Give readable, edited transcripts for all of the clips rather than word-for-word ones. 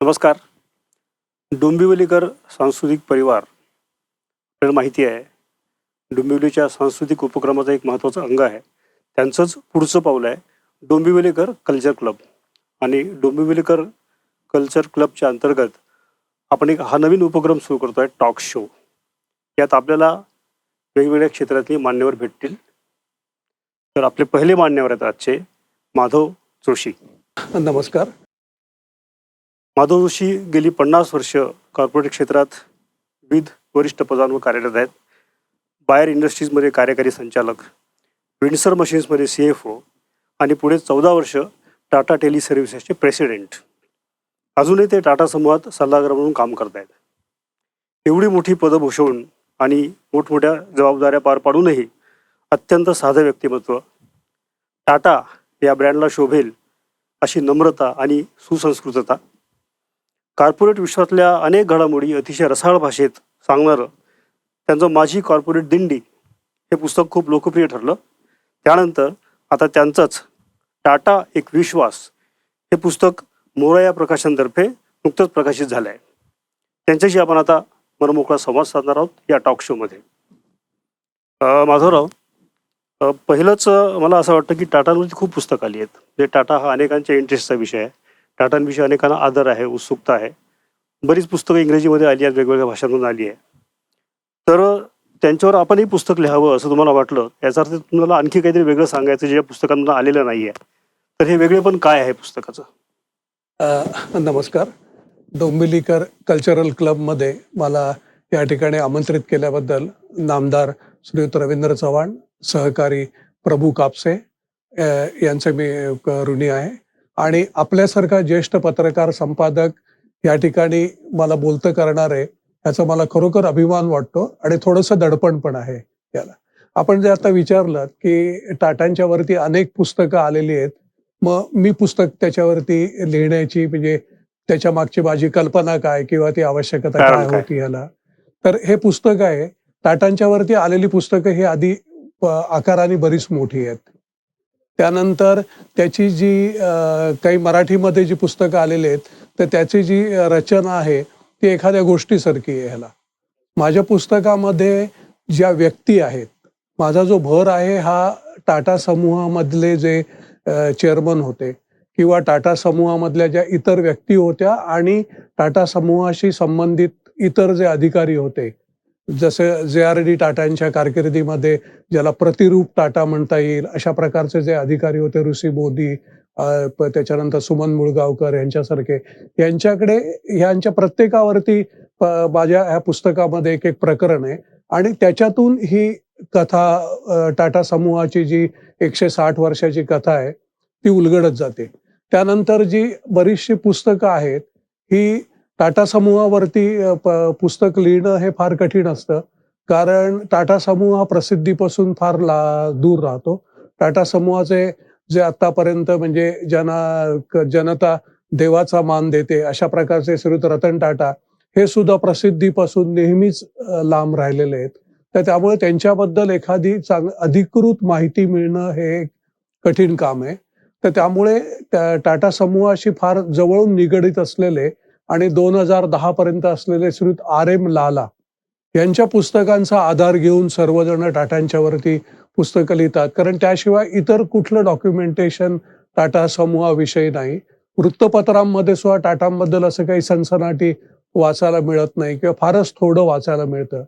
नमस्कार. डोंबिवलीकर सांस्कृतिक परिवार आपल्याला माहिती आहे. डोंबिवलीच्या सांस्कृतिक उपक्रमाचं एक महत्त्वाचं अंग आहे. त्यांचंच पुढचं पाऊल आहे डोंबिवलीकर कल्चर क्लब. आणि डोंबिवलीकर कल्चर क्लबच्या अंतर्गत आपण एक हा नवीन उपक्रम सुरू करतो आहे, टॉक शो. यात आपल्याला वेगवेगळ्या क्षेत्रातली मान्यवर भेटतील. तर आपले पहिले मान्यवर आहेत आजचे माधव जोशी. नमस्कार. माधव जोशी गेली 50 वर्ष कॉर्पोरेट क्षेत्रात विविध वरिष्ठ पदांवर कार्यरत आहेत. बायर इंडस्ट्रीजमध्ये कार्यकारी संचालक, विंडसर मशीन्समध्ये CFO आणि पुढे 14 वर्ष टाटा टेली सर्व्हिसेसचे प्रेसिडेंट. अजूनही ते टाटा समूहात सल्लागार म्हणून काम करत आहेत. एवढी मोठी पदं भूषवून आणि मोठमोठ्या जबाबदाऱ्या पार पाडूनही अत्यंत साधं व्यक्तिमत्व, टाटा या ब्रँडला शोभेल अशी नम्रता आणि सुसंस्कृतता, कॉर्पोरेट विश्वातल्या अनेक घडामोडी अतिशय रसाळ भाषेत सांगणारं त्यांचं माझी कॉर्पोरेट दिंडी हे पुस्तक खूप लोकप्रिय ठरलं. त्यानंतर आता त्यांचंच टाटा एक विश्वास हे पुस्तक मोरया प्रकाशनतर्फे नुकतंच प्रकाशित झालं आहे. त्यांच्याशी आपण आता मनमोकळा संवाद साधणार आहोत या टॉक शोमध्ये. माधवराव, पहिलंच मला असं वाटतं की टाटांवरती खूप पुस्तकं आली आहेत. म्हणजे टाटा हा अनेकांच्या इंटरेस्टचा विषय आहे. टाटांविषयी अनेकांना आदर आहे, उत्सुकता आहे. बरीच पुस्तकं इंग्रजीमध्ये आली आहेत, वेगवेगळ्या भाषांमधून आली आहे. तर त्यांच्यावर आपणही पुस्तक लिहावं असं तुम्हाला वाटलं, याचा अर्थ तुम्हाला आणखी काहीतरी वेगळं सांगायचं जे या पुस्तकांना आलेलं नाही आहे. तर हे वेगळेपण काय आहे पुस्तकाचं? नमस्कार. डोंबिवलीकर कल्चरल क्लबमध्ये मला या ठिकाणी आमंत्रित केल्याबद्दल नामदार श्रीयुत रवींद्र चव्हाण, सहकारी प्रभू कापसे यांचे मी ऋणी आहे. आणि आपल्यासारखा ज्येष्ठ पत्रकार, संपादक या ठिकाणी मला बोलतं करणारे, याचा मला खरोखर अभिमान वाटतो आणि थोडंसं दडपण पण आहे याला. आपण जे आता विचारलं की टाटांच्या वरती अनेक पुस्तकं आलेली आहेत, मग मी पुस्तक त्याच्यावरती लिहिण्याची म्हणजे त्याच्या मागची माझी कल्पना काय किंवा ती आवश्यकता काय होती याला. तर हे पुस्तक आहे, टाटांच्या वरती आलेली पुस्तकं ही आधी आकाराने बरीच मोठी आहेत. त्यानंतर त्याची जी काही मराठीमध्ये जी पुस्तकं आलेली आहेत, तर त्याची जी रचना आहे ती एखाद्या गोष्टीसारखी आहे. ह्याला माझ्या पुस्तकामध्ये ज्या व्यक्ती आहेत, माझा जो भर आहे हा टाटा समूहामधले जे चेअरमन होते किंवा टाटा समूहामधल्या ज्या इतर व्यक्ती होत्या आणि टाटा समूहाशी संबंधित इतर जे अधिकारी होते, जसं JRD टाटांच्या कारकिर्दीमध्ये ज्याला प्रतिरूप टाटा म्हणता येईल अशा प्रकारचे जे अधिकारी होते, ऋषी मोदी, त्याच्यानंतर सुमन मुळगावकर यांच्यासारखे, यांच्याकडे ह्यांच्या प्रत्येकावरती माझ्या ह्या पुस्तकामध्ये एक एक प्रकरण आहे. आणि त्याच्यातून ही कथा, टाटा समूहाची जी 160 वर्षाची कथा आहे ती उलगडत जाते. त्यानंतर जी बरीचशी पुस्तकं आहेत, ही टाटा समूहावरती पुस्तक लिहिणं हे फार कठीण असतं, कारण टाटा समूह हा प्रसिद्धीपासून फार दूर राहतो. टाटा समूहाचे जे आतापर्यंत म्हणजे जनता देवाचा मान देते अशा प्रकारचे श्रीयुत रतन टाटा हे सुद्धा प्रसिद्धीपासून नेहमीच लांब राहिलेले आहेत. तर त्यामुळे त्यांच्याबद्दल एखादी अधिकृत माहिती मिळणं हे एक कठीण काम आहे. तर त्यामुळे टाटा समूहाशी फार जवळून निगडीत असलेले आणि 2010 पर्यंत असलेले श्रीयुत RM लाला यांच्या पुस्तकांचा आधार घेऊन सर्वजण टाटांच्या वरती पुस्तकं लिहितात, कारण त्याशिवाय इतर कुठलं डॉक्युमेंटेशन टाटा समूहाविषयी नाही. वृत्तपत्रांमध्ये सुद्धा टाटांबद्दल असं काही सनसनाटी वाचायला मिळत नाही किंवा फारच थोडं वाचायला मिळतं.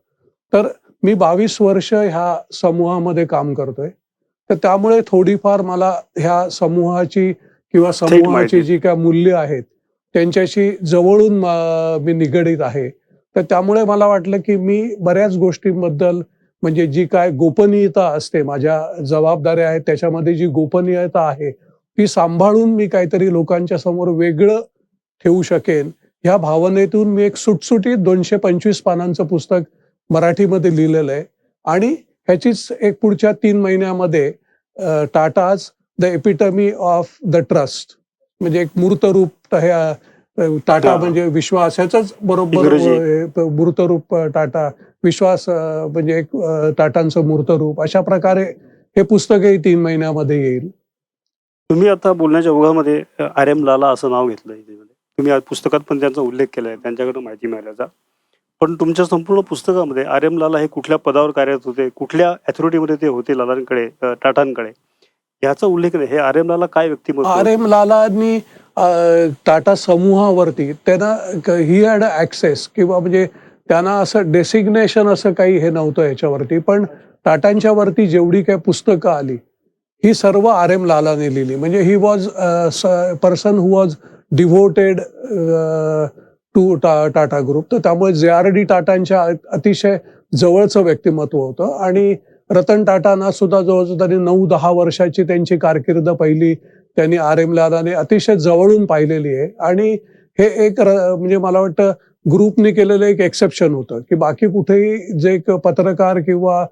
तर मी 22 वर्ष ह्या समूहामध्ये काम करतोय. तर त्यामुळे थोडीफार मला ह्या समूहाची किंवा समूहाची जी काय मूल्य आहेत त्यांच्याशी जवळून मी निगडीत आहे. तर त्यामुळे मला वाटलं की मी बऱ्याच गोष्टींबद्दल म्हणजे जी काय गोपनीयता असते, माझ्या जबाबदाऱ्या आहेत त्याच्यामध्ये जी गोपनीयता आहे ती सांभाळून मी काहीतरी लोकांच्या समोर वेगळं ठेवू शकेन, ह्या भावनेतून मी एक सुटसुटीत 225 पानांचं पुस्तक मराठीमध्ये लिहिलेलं आहे. आणि ह्याचीच एक पुढच्या 3 महिन्यामध्ये Tatas the epitome of the trust म्हणजे एक मूर्तरूप टाटा म्हणजे विश्वास, ह्याच बरोबर मूर्तरूप टाटा विश्वास म्हणजे एक टाटांचं मूर्तरूप, अशा प्रकारे हे पुस्तकही 3 महिन्यामध्ये येईल. तुम्ही आता बोलण्याच्या ओघामध्ये RM लाला असं नाव घेतलंय. तुम्ही आज पुस्तकात पण त्यांचा उल्लेख केला आहे, त्यांच्याकडून माहिती मिळाल्याचा. पण तुमच्या संपूर्ण पुस्तकामध्ये आर एम लाला हे कुठल्या पदावर कार्यरत होते, कुठल्या अथॉरिटीमध्ये ते होते लालांकडे, टाटांकडे, ह्याचा उल्लेख नाही. हे आर एम लाला काय व्यक्तिमत्व आर होतं? एम लालांनी टाटा समूहावरती त्यांना ही हॅड ऍक्सेस किंवा म्हणजे त्यांना असं डेसिग्नेशन असं काही हे नव्हतं याच्यावरती, पण टाटांच्या वरती जेवढी काही पुस्तकं आली ही सर्व आर एम लालाने लिहिली. म्हणजे he was person who was devoted to Tata group. तर त्यामुळे जे आर डी टाटांच्या अतिशय जवळचं व्यक्तिमत्व होतं. आणि रतन टाटांना सुद्धा जवळजवळ त्यांनी 9-10 वर्षाची त्यांची कारकीर्द पहिली त्यांनी आर एम लालाने अतिशय जवळून पाहिलेली आहे. आणि हे एक म्हणजे मला वाटतं ग्रुपने केलेलं एक एक्सेप्शन होतं, की बाकी कुठेही जे एक पत्रकार किंवा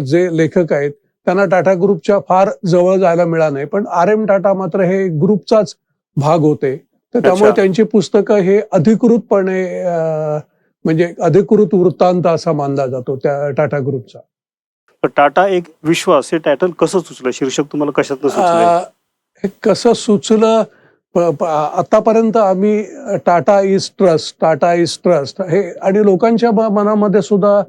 जे लेखक आहेत त्यांना टाटा ग्रुपच्या फार जवळ जायला मिळालं नाही, पण आर एम टाटा मात्र हे ग्रुपचाच भाग होते. तर त्यामुळे अच्छा. त्यांची पुस्तकं हे अधिकृतपणे म्हणजे अधिकृत वृत्तांत असा मानला जातो त्या टाटा ग्रुपचा. तर टाटा एक विश्वास हे टायटल कसं सुचलं? शीर्षक तुम्हाला कशातनं सुचलंय? हे कसं सुचलं? आतापर्यंत आम्ही Tata is trust, Tata is trust हे, आणि लोकांच्या मनामध्ये सुद्धा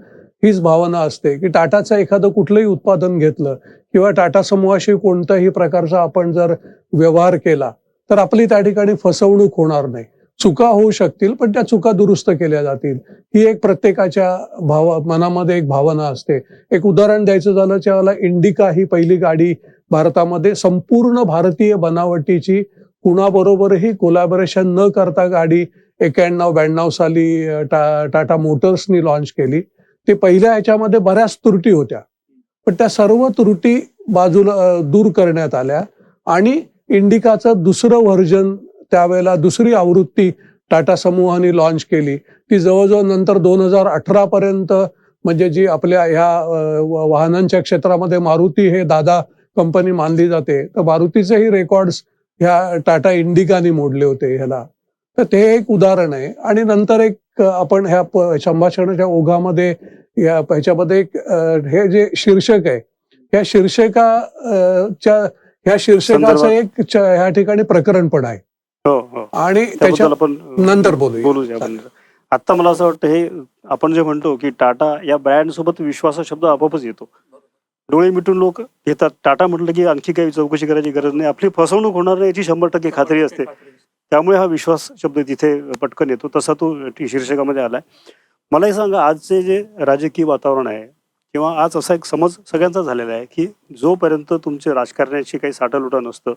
हीच भावना असते, की टाटाचं एखादं कुठलंही उत्पादन घेतलं किंवा टाटा समूहाशी कोणत्याही प्रकारचा आपण जर व्यवहार केला तर आपली त्या ठिकाणी फसवणूक होणार नाही. चुका होऊ शकतील, पण त्या चुका दुरुस्त केल्या जातील. ही एक प्रत्येकाच्या मनामध्ये एक भावना असते. एक उदाहरण द्यायचं झालं त्यावेळेला इंडिका ही पहिली गाडी भारतामध्ये संपूर्ण भारतीय बनावटीची, कुणाबरोबरही कोलॅबोरेशन न करता गाडी 91-92 साली टाटा मोटर्सनी लॉन्च केली. ते पहिल्या ह्याच्यामध्ये बऱ्याच त्रुटी होत्या, पण त्या सर्व त्रुटी बाजूला दूर करण्यात आल्या आणि इंडिकाचं दुसरं व्हर्जन त्यावेळेला दुसरी आवृत्ती टाटा समूहाने लॉन्च केली. ती जवळजवळ नंतर 2018 पर्यंत म्हणजे जी आपल्या ह्या वाहनांच्या क्षेत्रामध्ये मारुती हे दादा कंपनी मानली जाते, तर मारुतीचेही रेकॉर्ड्स ह्या टाटा इंडिकाने मोडले होते ह्याला. तर ते एक उदाहरण आहे. आणि नंतर एक आपण ह्या संभाषणाच्या ओघामध्ये या ह्याच्यामध्ये एक हे जे शीर्षक आहे, या ह्या शीर्षकाचं संदर्भात एक ह्या ठिकाणी प्रकरण पण आहे. हो, हो. आणि त्याच्या त्याबद्दल आपण नंतर बोलूया. बोलूया आपण. आता मला असं वाटतं, हे आपण जे म्हणतो, की टाटा या ब्रँड सोबत विश्वास हा शब्द आपोआपच येतो. डोळे मिटून लोक घेतात. टाटा म्हटलं की आणखी काही चौकशी करायची गरज नाही. आपली फसवणूक होणार नाही याची 100% खात्री असते. त्यामुळे हा विश्वास शब्द तिथे पटकन येतो. तसा तो शीर्षकामध्ये आलाय. मला हे सांगा, आजचे जे राजकीय वातावरण आहे किंवा आज असा एक समज सगळ्यांचा झालेला आहे, की जोपर्यंत तुमचे राजकारण्याची काही साठालोटा नसतं,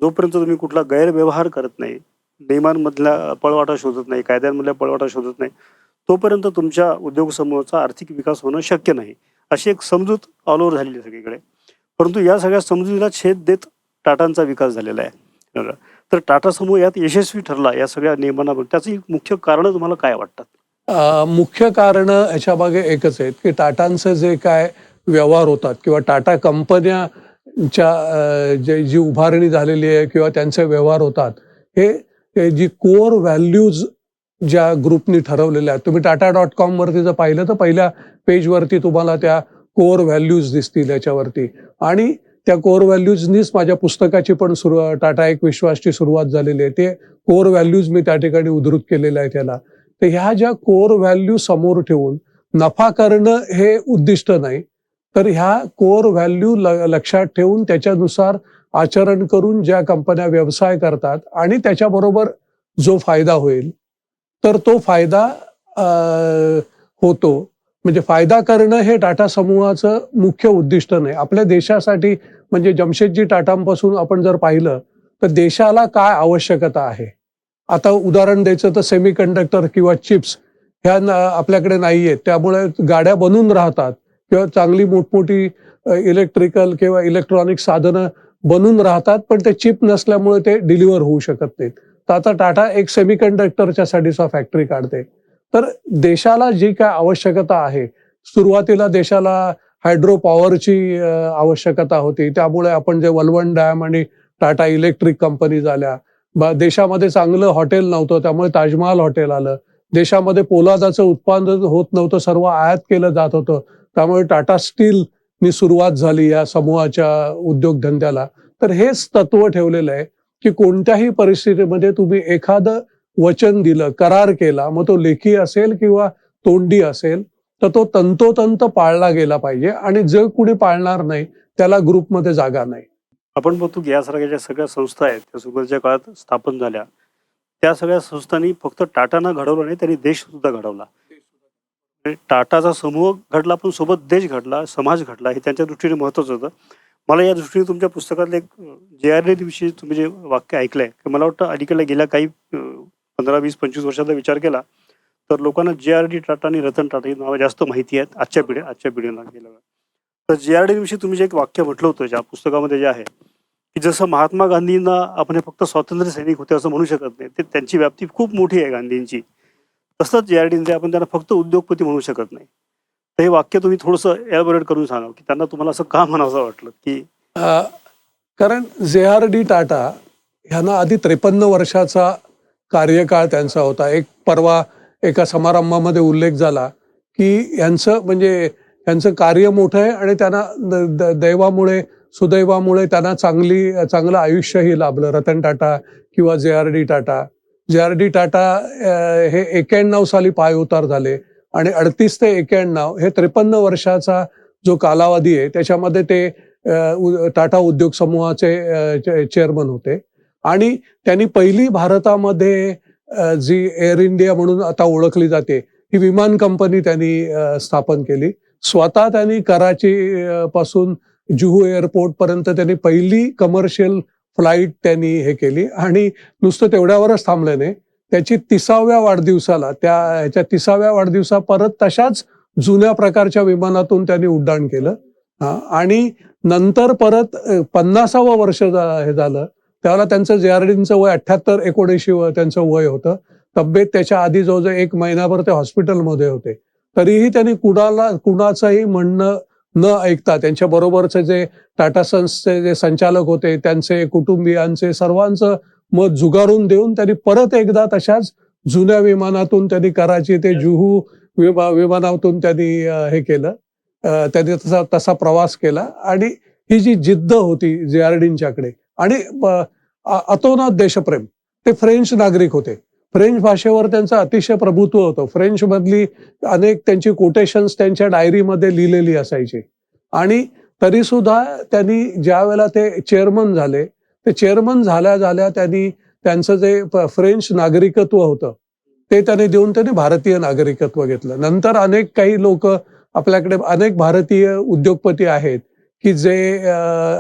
जोपर्यंत तुम्ही कुठला गैरव्यवहार करत नाही, नियमांमधला पळवाटा शोधत नाही, कायद्यांमधला पळवाटा शोधत नाही, तोपर्यंत तुमच्या उद्योग समूहाचा आर्थिक विकास होणं शक्य नाही. अशी एक समजूत ऑल ओव्हर झालेली आहे सगळीकडे. परंतु या सगळ्या समजुतीला छेद देत टाटांचा विकास झालेला आहे. तर टाटा समूह यात यशस्वी ठरला या सगळ्या नियमांना, त्याची मुख्य कारणं तुम्हाला काय वाटतात? मुख्य कारण याच्या मागे एकच आहेत, की टाटांचं जे काय व्यवहार होतात किंवा टाटा कंपन्याच्या जी उभारणी झालेली आहे किंवा त्यांचे व्यवहार होतात, हे जी कोर व्हॅल्यूज ज्या ग्रुपनी ठरवलेल्या आहेत. तुम्ही टाटा.com वरती जर पाहिलं तर पहिल्या पेजवरती तुम्हाला त्या कोर व्हॅल्यूज दिसतील याच्यावरती. आणि त्या कोर व्हॅल्यूजनीच माझ्या पुस्तकाची पण टाटा एक विश्वासची सुरुवात झालेली आहे. ते कोर व्हॅल्यूज मी त्या ठिकाणी उद्धृत केलेल्या आहेत त्याला. तर ह्या ज्या कोर व्हॅल्यू समोर ठेवून नफा करणं हे उद्दिष्ट नाही, तर ह्या कोर व्हॅल्यू लक्षात ठेवून त्याच्यानुसार आचरण करून ज्या कंपन्या व्यवसाय करतात आणि त्याच्याबरोबर जो फायदा होईल, तर तो फायदा होतो. म्हणजे फायदा करणं हे टाटा समूहाचं मुख्य उद्दिष्ट नाही. आपल्या देशासाठी म्हणजे जमशेदजी टाटांपासून आपण जर पाहिलं तर देशाला काय आवश्यकता आहे. आता उदाहरण द्यायचं तर सेमीकंडक्टर किंवा चिप्स ह्या आपल्याकडे नाहीयेत. त्यामुळे गाड्या बनून राहतात किंवा चांगली मोठमोठी इलेक्ट्रिकल किंवा इलेक्ट्रॉनिक साधनं बनून राहतात, पण ते चिप नसल्यामुळे ते डिलिव्हर होऊ शकत नाहीत. तर आता टाटा एक सेमीकंडक्टरच्या साठीचा फॅक्टरी काढते. तर देशाला जी काय आवश्यकता आहे, सुरुवातीला देशाला हायड्रो पॉवरची आवश्यकता होती. त्यामुळे आपण जे वलवण डॅम आणि टाटा इलेक्ट्रिक कंपनी झाल्या. देशामध्ये चांगलं हॉटेल नव्हतं, त्यामुळे ताजमहाल हॉटेल आलं. देशामध्ये पोलादाचं उत्पादन होत नव्हतं, सर्व आयात केलं जात होतं. त्यामुळे टाटा स्टीलनी सुरुवात झाली या समूहाच्या उद्योगधंद्याला. तर हेच तत्व ठेवलेलं आहे, की कोणत्याही परिस्थितीमध्ये तुम्ही एखादं वचन दिलं, करार केला, मग तो लेखी असेल किंवा तोंडी असेल, तर तो तंतोतंत पाळला गेला पाहिजे आणि जे कुणी पाळणार नाही त्याला ग्रुपमध्ये जागा नाही. आपण बघतो की यासारख्या ज्या सगळ्या संस्था आहेत त्या सुरुवातीच्या काळात स्थापन झाल्या, त्या सगळ्या संस्थांनी फक्त टाटांना घडवलं नाही, त्यांनी देश सुद्धा घडवला. आणि टाटाचा समूह घडला, पण सोबत देश घडला, समाज घडला, हे त्यांच्या दृष्टीने महत्त्वाचं होतं. मला या दृष्टीने तुमच्या पुस्तकातलं एक JRD विषयी तुम्ही जे वाक्य ऐकलंय, की मला वाटतं अलीकडे गेल्या काही 15, 20, 25 वर्षाचा विचार केला तर लोकांना JRD टाटा आणि रतन टाटा ही नावं जास्त माहिती आहेत आजच्या पिढीला गेल्या. तर JRD विषयी तुम्ही जे एक वाक्य म्हटलं होतं ज्या पुस्तकामध्ये जे आहे, की जसं महात्मा गांधींना आपण हे फक्त स्वातंत्र्य सैनिक होते असं म्हणू शकत नाही, ते त्यांची व्याप्ती खूप मोठी आहे गांधींची. तसंच JRDंचे आपण त्यांना फक्त उद्योगपती म्हणू शकत नाही. तर हे वाक्य तुम्ही थोडंसं एलॅबोरेट करून सांगा, की त्यांना तुम्हाला असं का म्हणावंसं वाटलं, की कारण JRD टाटा ह्यांना आधी 53 वर्षाचा कार्यकाळ त्यांचा होता. एक परवा एका समारंभामध्ये उल्लेख झाला की यांचं कार्य मोठं आहे आणि त्यांना दैवामुळे सुदैवामुळे त्यांना चांगलं आयुष्यही लाभलं. रतन टाटा किंवा JRD टाटा हे 91 साली पायउतार झाले आणि 38 ते 91 हे 53 वर्षाचा जो कालावधी आहे त्याच्यामध्ये ते टाटा उद्योग समूहाचे चेअरमन होते आणि त्यांनी पहिली भारतामध्ये जी एअर इंडिया म्हणून आता ओळखली जाते ही विमान कंपनी त्यांनी स्थापन केली. स्वतः त्यांनी कराची पासून जुहू एअरपोर्ट पर्यंत त्यांनी पहिली कमर्शियल फ्लाईट त्यांनी हे केली आणि नुसतं तेवढ्यावरच थांबले नाही. त्याची 30व्या वाढदिवसाला ह्याच्या 30व्या वाढदिवसा परत तशाच जुन्या प्रकारच्या विमानातून त्यांनी उड्डाण केलं. आणि नंतर परत 50वं वर्ष हे झालं त्यावेळेला त्यांचं JRDचं वय 78-79 त्यांचं वय होतं. तब्येत त्याच्या आधी जवळजवळ 1 महिनाभर ते हॉस्पिटलमध्ये होते. तरीही त्यांनी कुणाचंही म्हणणं न ऐकता त्यांच्या बरोबरचे जे टाटा सन्सचे जे संचालक होते त्यांचे कुटुंबियांचे सर्वांचं मत झुगारून देऊन त्यांनी परत एकदा तशाच जुन्या विमानातून त्यांनी कराची ते जुहू विमानातून त्यांनी हे केलं. त्यांनी तसा प्रवास केला आणि ही जी जिद्द होती JRDंच्याकडे आणि अतोनात देशप्रेम. ते फ्रेंच नागरिक होते. फ्रेंच भाषेवर त्यांचं अतिशय प्रभुत्व होतं. फ्रेंच मधली अनेक त्यांची कोटेशन्स त्यांच्या डायरीमध्ये लिहिलेली असायची आणि तरी सुद्धा त्यांनी ज्या वेळेला ते चेअरमन झाले, ते चेअरमन झाल्या त्यांनी त्यांचं जे फ्रेंच नागरिकत्व होतं ते त्यांनी देऊन त्यांनी भारतीय नागरिकत्व घेतलं. नंतर काही लोक आपल्याकडे अनेक भारतीय उद्योगपती आहेत की जे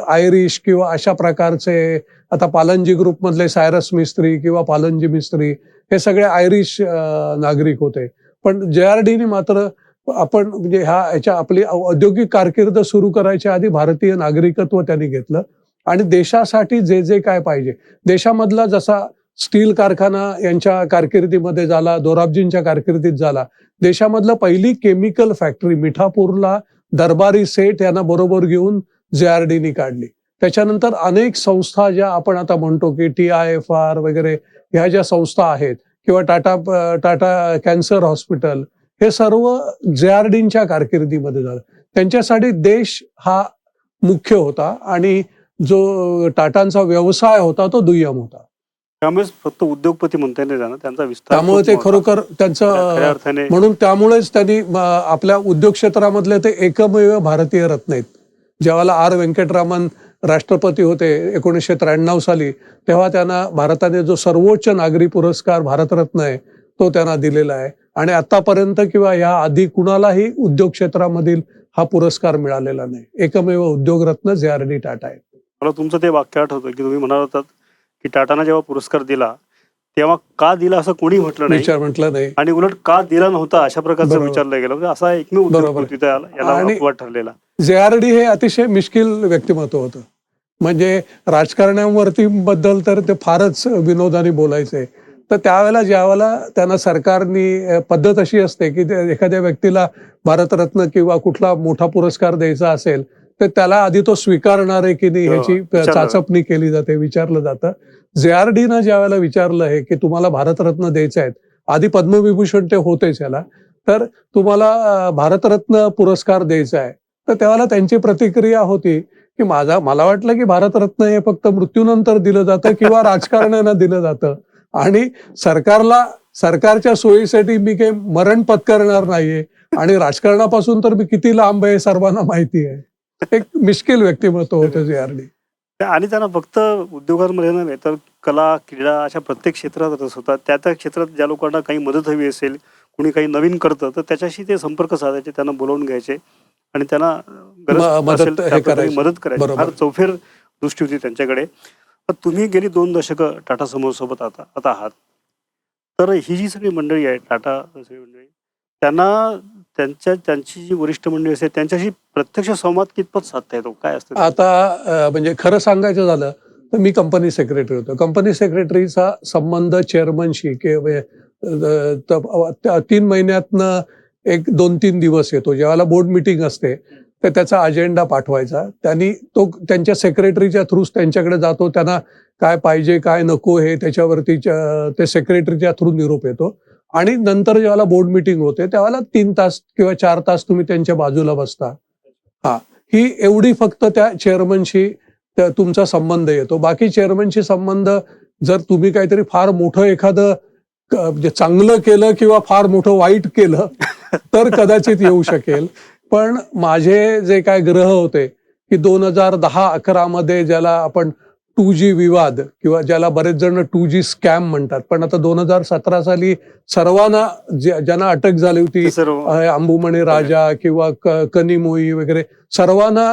आयरिश किंवा अशा प्रकारचे, आता पालनजी ग्रुप मधले सायरस मिस्त्री किंवा पालनजी मिस्त्री हे सगळे आयरिश नागरिक होते. पण JRDनी मात्र आपण म्हणजे ह्याच्या आपली औद्योगिक कारकीर्द सुरू करायच्या आधी भारतीय नागरिकत्व त्यांनी घेतलं आणि देशासाठी जे काय पाहिजे, देशामधला जसा स्टील कारखाना यांच्या कारकिर्दीमध्ये झाला, दोराबजींच्या कारकिर्दीत झाला, देशामधलं पहिली केमिकल फॅक्टरी मिठापूरला दरबारी सेठ यांना बरोबर घेऊन JRDनी काढली. त्याच्यानंतर अनेक संस्था ज्या आपण आता म्हणतो की TIFR वगैरे ह्या ज्या संस्था आहेत किंवा टाटा कॅन्सर हॉस्पिटल, हे सर्व JRDंच्या कारकिर्दीमध्ये झालं. त्यांच्यासाठी देश हा मुख्य होता आणि जो टाटांचा व्यवसाय होता तो दुय्यम होता. त्यामुळेच फक्त उद्योगपती म्हणता नाही जाणार, त्यांचा विस्तार त्यामुळे ते खरोखर खऱ्या अर्थाने म्हणून त्यामुळेच त्यांनी आपल्या उद्योग क्षेत्रामधले ते एकमेव भारतीय रत्न आहेत. ज्यावेळेला व्यंकटरामन राष्ट्रपती होते 1993 साली, तेव्हा त्यांना भारताने जो सर्वोच्च नागरी पुरस्कार भारतरत्न आहे तो त्यांना दिलेला आहे आणि आतापर्यंत किंवा या आधी कुणालाही उद्योग क्षेत्रामधील हा पुरस्कार मिळालेला नाही. एकमेव उद्योगरत्न JRD टाटा आहे. मला तुमचं ते वाक्य आठवतं की तुम्ही म्हणाल होतात की टाटांना जेव्हा पुरस्कार दिला तेव्हा का दिला असं कोणी म्हटलं नाही आणि उलट का दिला नव्हता अशा प्रकारचं विचारलं गेलं. म्हणजे असा एकमेव उद्योगपती याला अपवाद ठरलेला. JRD हे अतिशय मिश्किल व्यक्तिमत्व होतं. म्हणजे राजकारण्यांवरती बद्दल तर ते फारच विनोदाने बोलायचे. तर ज्यावेळेला त्यांना सरकारनी पद्धत अशी असते की एखाद्या व्यक्तीला भारतरत्न किंवा कुठला मोठा पुरस्कार द्यायचा असेल तर त्याला आधी तो स्वीकारणार आहे की नाही ह्याची चाचपणी केली जाते, विचारलं जातं. JRDनं ज्यावेळेला विचारलं आहे की तुम्हाला भारतरत्न द्यायचे आहेत, आधी पद्मविभूषण ते होतेच याला, तर तुम्हाला भारतरत्न पुरस्कार द्यायचा आहे, तर त्यावेळेला त्यांची प्रतिक्रिया होती की मला वाटलं की भारतरत्न हे फक्त मृत्यूनंतर दिलं जातं किंवा राजकारण्यांना दिलं जातं. आणि सरकारच्या सोयीसाठी मी काही मरण पत्करणार नाहीये आणि राजकारणापासून तर मी किती लांब आहे सर्वांना माहिती आहे. एक मिश्किल व्यक्तिमत्व होतं जे.आर.डी. आणि त्यांना फक्त उद्योगांमध्ये नव्हे तर कला, क्रीडा अशा प्रत्येक क्षेत्रात रस होता. त्या क्षेत्रात ज्या लोकांना काही मदत हवी असेल, कुणी काही नवीन करतं, तर त्याच्याशी ते संपर्क साधायचे, त्यांना बोलावून घ्यायचे आणि त्यांना गरज मदत असेल हे त्या प्रकारे करायचे. मदत करायची. बरोबर. फार चौफेर दृष्टी होती त्यांच्याकडे. पण तुम्ही गेली 2 दशकं टाटा समूहासोबत आता आहात. तर ही जी सगळी मंडळी आहे, टाटा सगळी मंडळी, त्यांना त्यांची जी वरिष्ठ मंडळी असते त्यांच्याशी प्रत्यक्ष संवाद कितपत साधता येतो? काय असतं ते? आता म्हणजे खरं सांगायचं झालं तर मी कंपनी सेक्रेटरी होतो. कंपनी सेक्रेटरीचा संबंध चेअरमनशी किंवा 3 महिन्यातनं 2-3 दिवस येतो. ज्यावेळेला बोर्ड मीटिंग असते तर त्याचा अजेंडा पाठवायचा. तो त्यांच्या सेक्रेटरीच्या थ्रू त्यांच्याकडे जातो. त्यांना काय पाहिजे, काय नको हे त्याच्यावरती ते सेक्रेटरीच्या थ्रू निरोप येतो. आणि नंतर ज्यावेळेला बोर्ड मीटिंग होते त्यावेळेला 3 तास किंवा 4 तास तुम्ही त्यांच्या बाजूला बसता. हां. ही एवढी फक्त त्या चेअरमनशी तुमचा संबंध येतो. बाकी चेअरमनशी संबंध जर तुम्ही काहीतरी फार मोठं एखादं म्हणजे चांगलं केलं किंवा फार मोठं वाईट केलं तर कदाचित येऊ शकेल. पण माझे जे काय ग्रह होते की 2010-11 मध्ये ज्याला आपण 2G विवाद किंवा ज्याला बरेच जण 2G स्कॅम म्हणतात. पण आता 2017 साली सर्वांना ज्यांना अटक झाली होती, ते सर्व अंबुमणी राजा किंवा कनिमोई वगैरे सर्वांना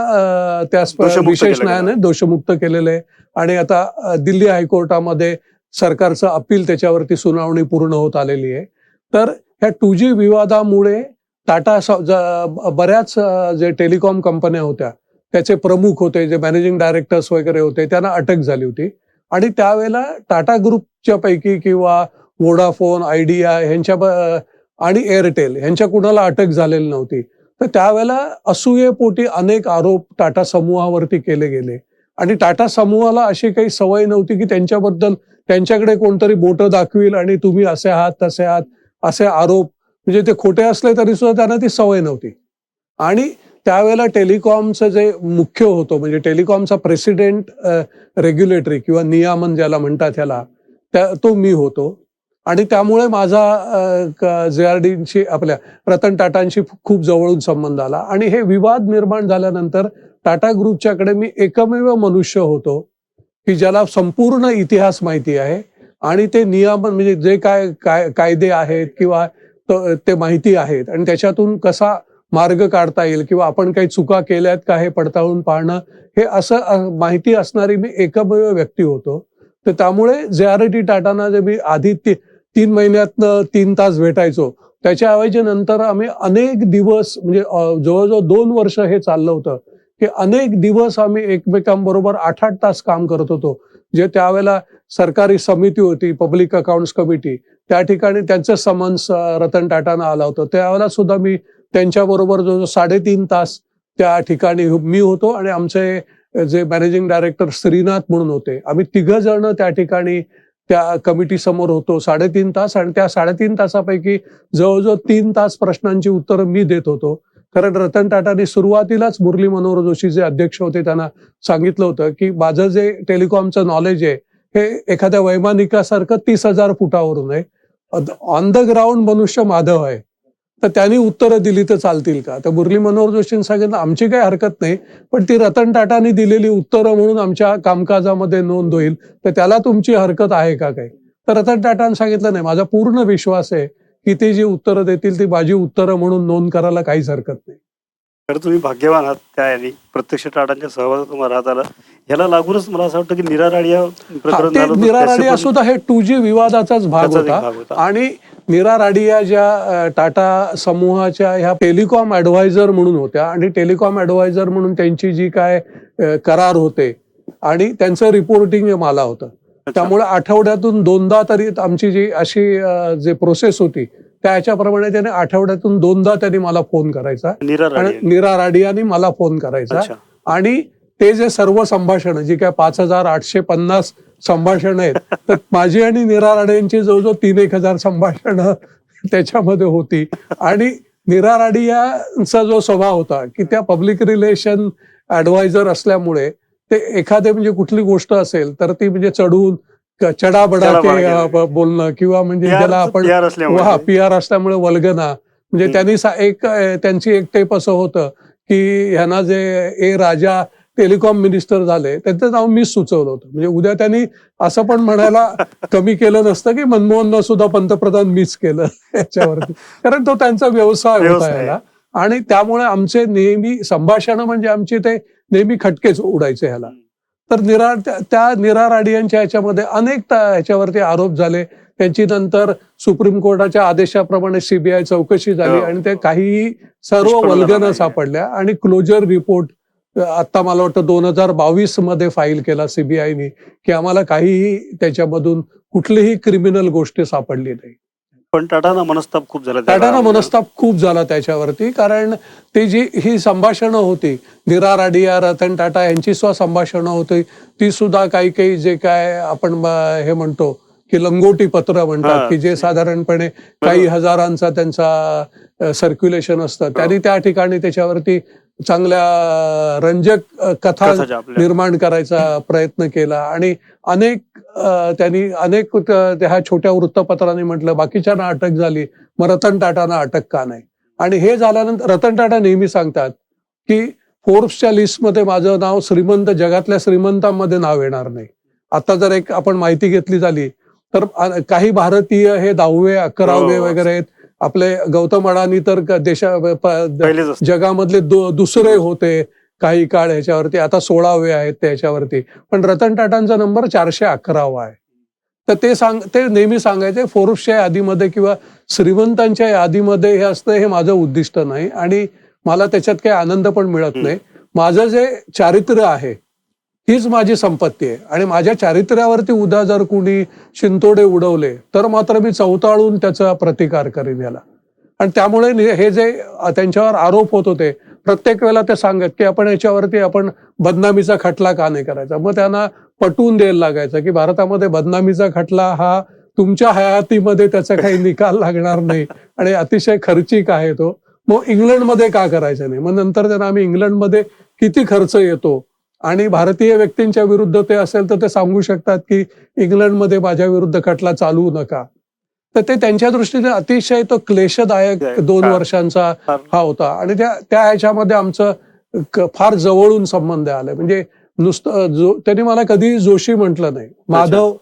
त्या दोषमुक्त विशेष केलं न्यायालयाने दोषमुक्त केलेलं आहे. आणि आता दिल्ली हायकोर्टामध्ये सरकारचं अपील त्याच्यावरती सुनावणी पूर्ण होत आलेली आहे. तर ह्या 2G विवादामुळे टाटा बऱ्याच जे टेलिकॉम कंपन्या होत्या त्याचे प्रमुख होते, जे मॅनेजिंग डायरेक्टर्स वगैरे होते, त्यांना अटक झाली होती. आणि त्यावेळेला टाटा ग्रुपच्या पैकी किंवा वोडाफोन, आयडिया आणि एअरटेल ह्यांच्या कुणाला अटक झालेली नव्हती. तर त्यावेळेला असूयेपोटी अनेक आरोप टाटा समूहावरती केले गेले. आणि टाटा समूहाला अशी काही सवय नव्हती की त्यांच्याकडे कोणतरी बोटं दाखवील आणि तुम्ही असे आहात, तसे आहात, असे आरोप म्हणजे ते खोटे असले तरी सुद्धा त्यांना ती सवय नव्हती. आणि त्यावेळेला टेलिकॉमचं जे मुख्य होतं म्हणजे टेलिकॉमचा प्रेसिडेंट रेग्युलेटरी किंवा नियामन ज्याला म्हणतात ह्याला, तो मी होतो. आणि त्यामुळे माझा जे.आर.डीशी आपल्या रतन टाटांशी खूप जवळून संबंध आला. आणि हे विवाद निर्माण झाल्यानंतर टाटा ग्रुपच्याकडे मी एकमेव मनुष्य होतो की ज्याला संपूर्ण इतिहास माहिती आहे आणि ते नियमन म्हणजे जे कायदे आहेत किंवा ते माहिती आहेत आणि त्याच्यातून कसा मार्ग काढता येईल किंवा आपण काही चुका केल्यात का हे पडताळून पाहणं, हे असं माहिती असणारी मी एकमेव व्यक्ती होतो. तर त्यामुळे जे.आर.डी. टाटांना जे मी आधी 3 महिन्यातनं 3 तास भेटायचो, त्याच्याऐवजी नंतर आम्ही अनेक दिवस म्हणजे जवळजवळ 2 वर्ष हे चाललं होतं की अनेक दिवस आम्ही एकमेकांबरोबर 8-8 तास काम करत होतो. जे त्यावेळेला सरकारी समिती होती, पब्लिक अकाउंट्स कमिटी, त्या ठिकाणी त्यांचं समन्स रतन टाटांना आलं होतं. त्यावेळेला सुद्धा मी त्यांच्याबरोबर जवळजवळ 3.5 तास त्या ठिकाणी मी होतो आणि आमचे जे मॅनेजिंग डायरेक्टर श्रीनाथ म्हणून होते. आम्ही 3 जण त्या ठिकाणी त्या कमिटी समोर होतो 3.5 तास. आणि त्या 3.5 तासापैकी जवळजवळ 3 तास प्रश्नांची उत्तरं मी देत होतो. कारण रतन टाटांनी सुरुवातीलाच मुरली मनोहर जोशी जे अध्यक्ष होते त्यांना सांगितलं होतं की माझं जे टेलिकॉमचं नॉलेज आहे हे एखाद्या वैमानिकासारखं 30,000 फुटावरून आहे. ऑन द ग्राउंड मनुष्य माधव आहे. तर त्यांनी उत्तरं दिली तर चालतील का? तर मुरली मनोहर जोशींनी सांगितलं आमची काही हरकत नाही, पण ती रतन टाटांनी दिलेली उत्तरं म्हणून आमच्या कामकाजामध्ये नोंद होईल, तर त्याला तुमची हरकत आहे का काही? तर रतन टाटांनी सांगितलं नाही, माझा पूर्ण विश्वास आहे की ते जी उत्तरं देतील ती माझी उत्तरं म्हणून नोंद करायला काहीच हरकत नाही. तर तुम्ही भाग्यवान आहात त्या याने प्रत्यक्ष टाटांच्या सहवासात तुम्हाला राहत आलं. ह्याला लागूनच मला असं वाटतं की नीरा राडिया प्रकरण ते झालं होतं, नीरा त्याचं राडिया पण सुद्धा हे 2G विवादाचाच भाग त्याचाच एक होता. भाग होता. आणि नीरा राडिया ज्या टाटा समूहाच्या ह्या टेलिकॉम ऍडवायझर म्हणून होत्या आणि टेलिकॉम ऍडवायझर म्हणून त्यांची जी काय करार होते आणि त्यांचं रिपोर्टिंग मला होतं. त्यामुळे आठवड्यातून 2दा तरी आमची जी अशी जे प्रोसेस होती त्या ह्याच्याप्रमाणे त्याने आठवड्यातून 2दा त्यांनी मला फोन करायचा नीरा आणि राडिया. नीरा राडियानी मला फोन करायचा. अच्छा. आणि ते जे सर्व संभाषणं जी काय 5,850 संभाषणं आहेत तर माझी आणि नीरा राडियांची जवळजवळ 3,000 संभाषणं त्याच्यामध्ये होती. आणि नीरा राडियांचा जो स्वभाव होता की त्या पब्लिक रिलेशन ऍडवायझर असल्यामुळे ते एखादे म्हणजे कुठली गोष्ट असेल तर ती म्हणजे चढून चढाबडा चढाबडा के केला. बोलणं किंवा म्हणजे ज्याला आपण PR असल्यामुळे हा PR असल्यामुळे वल्गना म्हणजे हम्म. त्यांनी त्यांची एक टेप असं होतं की ह्यांना जे ए राजा टेलिकॉम मिनिस्टर झाले त्यांचं नाव मीच सुचवलं होतं. म्हणजे उद्या त्यांनी असं पण म्हणायला कमी केलं नसतं की मनमोहननं सुद्धा पंतप्रधान मीच केलं याच्यावरती, कारण तो त्यांचा व्यवसाय होता व्यवसाय. याला. आणि त्यामुळे आमचे नेहमी संभाषणं म्हणजे आमची ते नेहमी खटकेच उडायचे ह्याला. तर त्या निरा राडियांच्या ह्याच्यामध्ये अनेक ह्याच्यावरती आरोप झाले. त्यांची नंतर सुप्रीम कोर्टाच्या आदेशाप्रमाणे CBI चौकशी झाली हो. आणि ते काहीही सर्व निष्पन्न झाला वल्गना नाही. सापडल्या आणि क्लोजर रिपोर्ट आता मला वाटतं 2022 मध्ये फाईल केला CBIने की आम्हाला काहीही त्याच्यामधून कुठलीही क्रिमिनल गोष्ट सापडली नाही. पण टाटांना मनस्ताप खूप झाला त्या टाटांना काळामध्ये. मनस्ताप खूप झाला त्याच्यावरती, कारण ती ही संभाषणं होती नीरा राडिया, रतन टाटा यांची सुद्धा संभाषणं होती. ती सुद्धा काही काही जे काय आपण हे म्हणतो की लंगोटी पत्र म्हणतात हा. की जे साधारणपणे काही हजारांचा त्यांचा सर्क्युलेशन असतं, त्यांनी त्या ठिकाणी त्याच्यावरती चांगल्या रंजक कथा कथाच्या आपल्या. निर्माण करायचा प्रयत्न केला आणि त्यांनी अनेक ह्या छोट्या वृत्तपत्रांनी म्हटलं बाकीच्यांना अटक झाली, मग रतन टाटांना अटक का नाही. आणि हे झाल्यानंतर रतन टाटा नेहमी सांगतात की फोर्ब्सच्या लिस्टमध्ये माझं नाव जगातल्या श्रीमंतांमध्ये नाव येणार नाही. आता जर एक आपण माहिती घेतली झाली तर काही भारतीय हे 10वे 11वे हो. वगैरे आहेत. आपले गौतम अडाणी तर पहिलेच असते. जगामधले दुसरे होते काही काळ ह्याच्यावरती, आता 16वे आहेत त्याच्यावरती. पण रतन टाटांचा नंबर 411वा आहे. तर ते नेहमी सांगायचे फोर्ब्सच्या यादीमध्ये किंवा श्रीमंतांच्या यादीमध्ये हे असतं हे माझं उद्दिष्ट नाही आणि मला त्याच्यात काही आनंद पण मिळत नाही. माझं जे चारित्र्य आहे हीच माझी संपत्ती आहे आणि माझ्या चारित्र्यावरती उद्या जर कुणी शिंतोडे उडवले तर मात्र मी चवताळून त्याचा प्रतिकार करीन याला. आणि त्यामुळे हे जे त्यांच्यावर आरोप होत होते प्रत्येक वेळेला ते सांगत की आपण याच्यावरती बदनामीचा खटला का नाही करायचा. मग त्यांना पटवून द्यायला लागायचं की भारतामध्ये बदनामीचा खटला हा तुमच्या हयातीमध्ये त्याचा काही निकाल लागणार नाही आणि अतिशय खर्चिक आहे तो. मग इंग्लंडमध्ये का करायचं नाही. मग नंतर त्यांना आम्ही इंग्लंडमध्ये किती खर्च येतो आणि भारतीय व्यक्तींच्या विरुद्ध ते असेल तर ते सांगू शकतात की इंग्लंडमध्ये माझ्या विरुद्ध खटला चालवू नका. तर ते त्यांच्या दृष्टीने अतिशय तो क्लेशदायक 2 वर्षांचा हा होता आणि त्या ह्याच्यामध्ये आमचं फार जवळून संबंध आले. म्हणजे नुसतं त्यांनी मला कधी जोशी म्हटलं नाही, माधव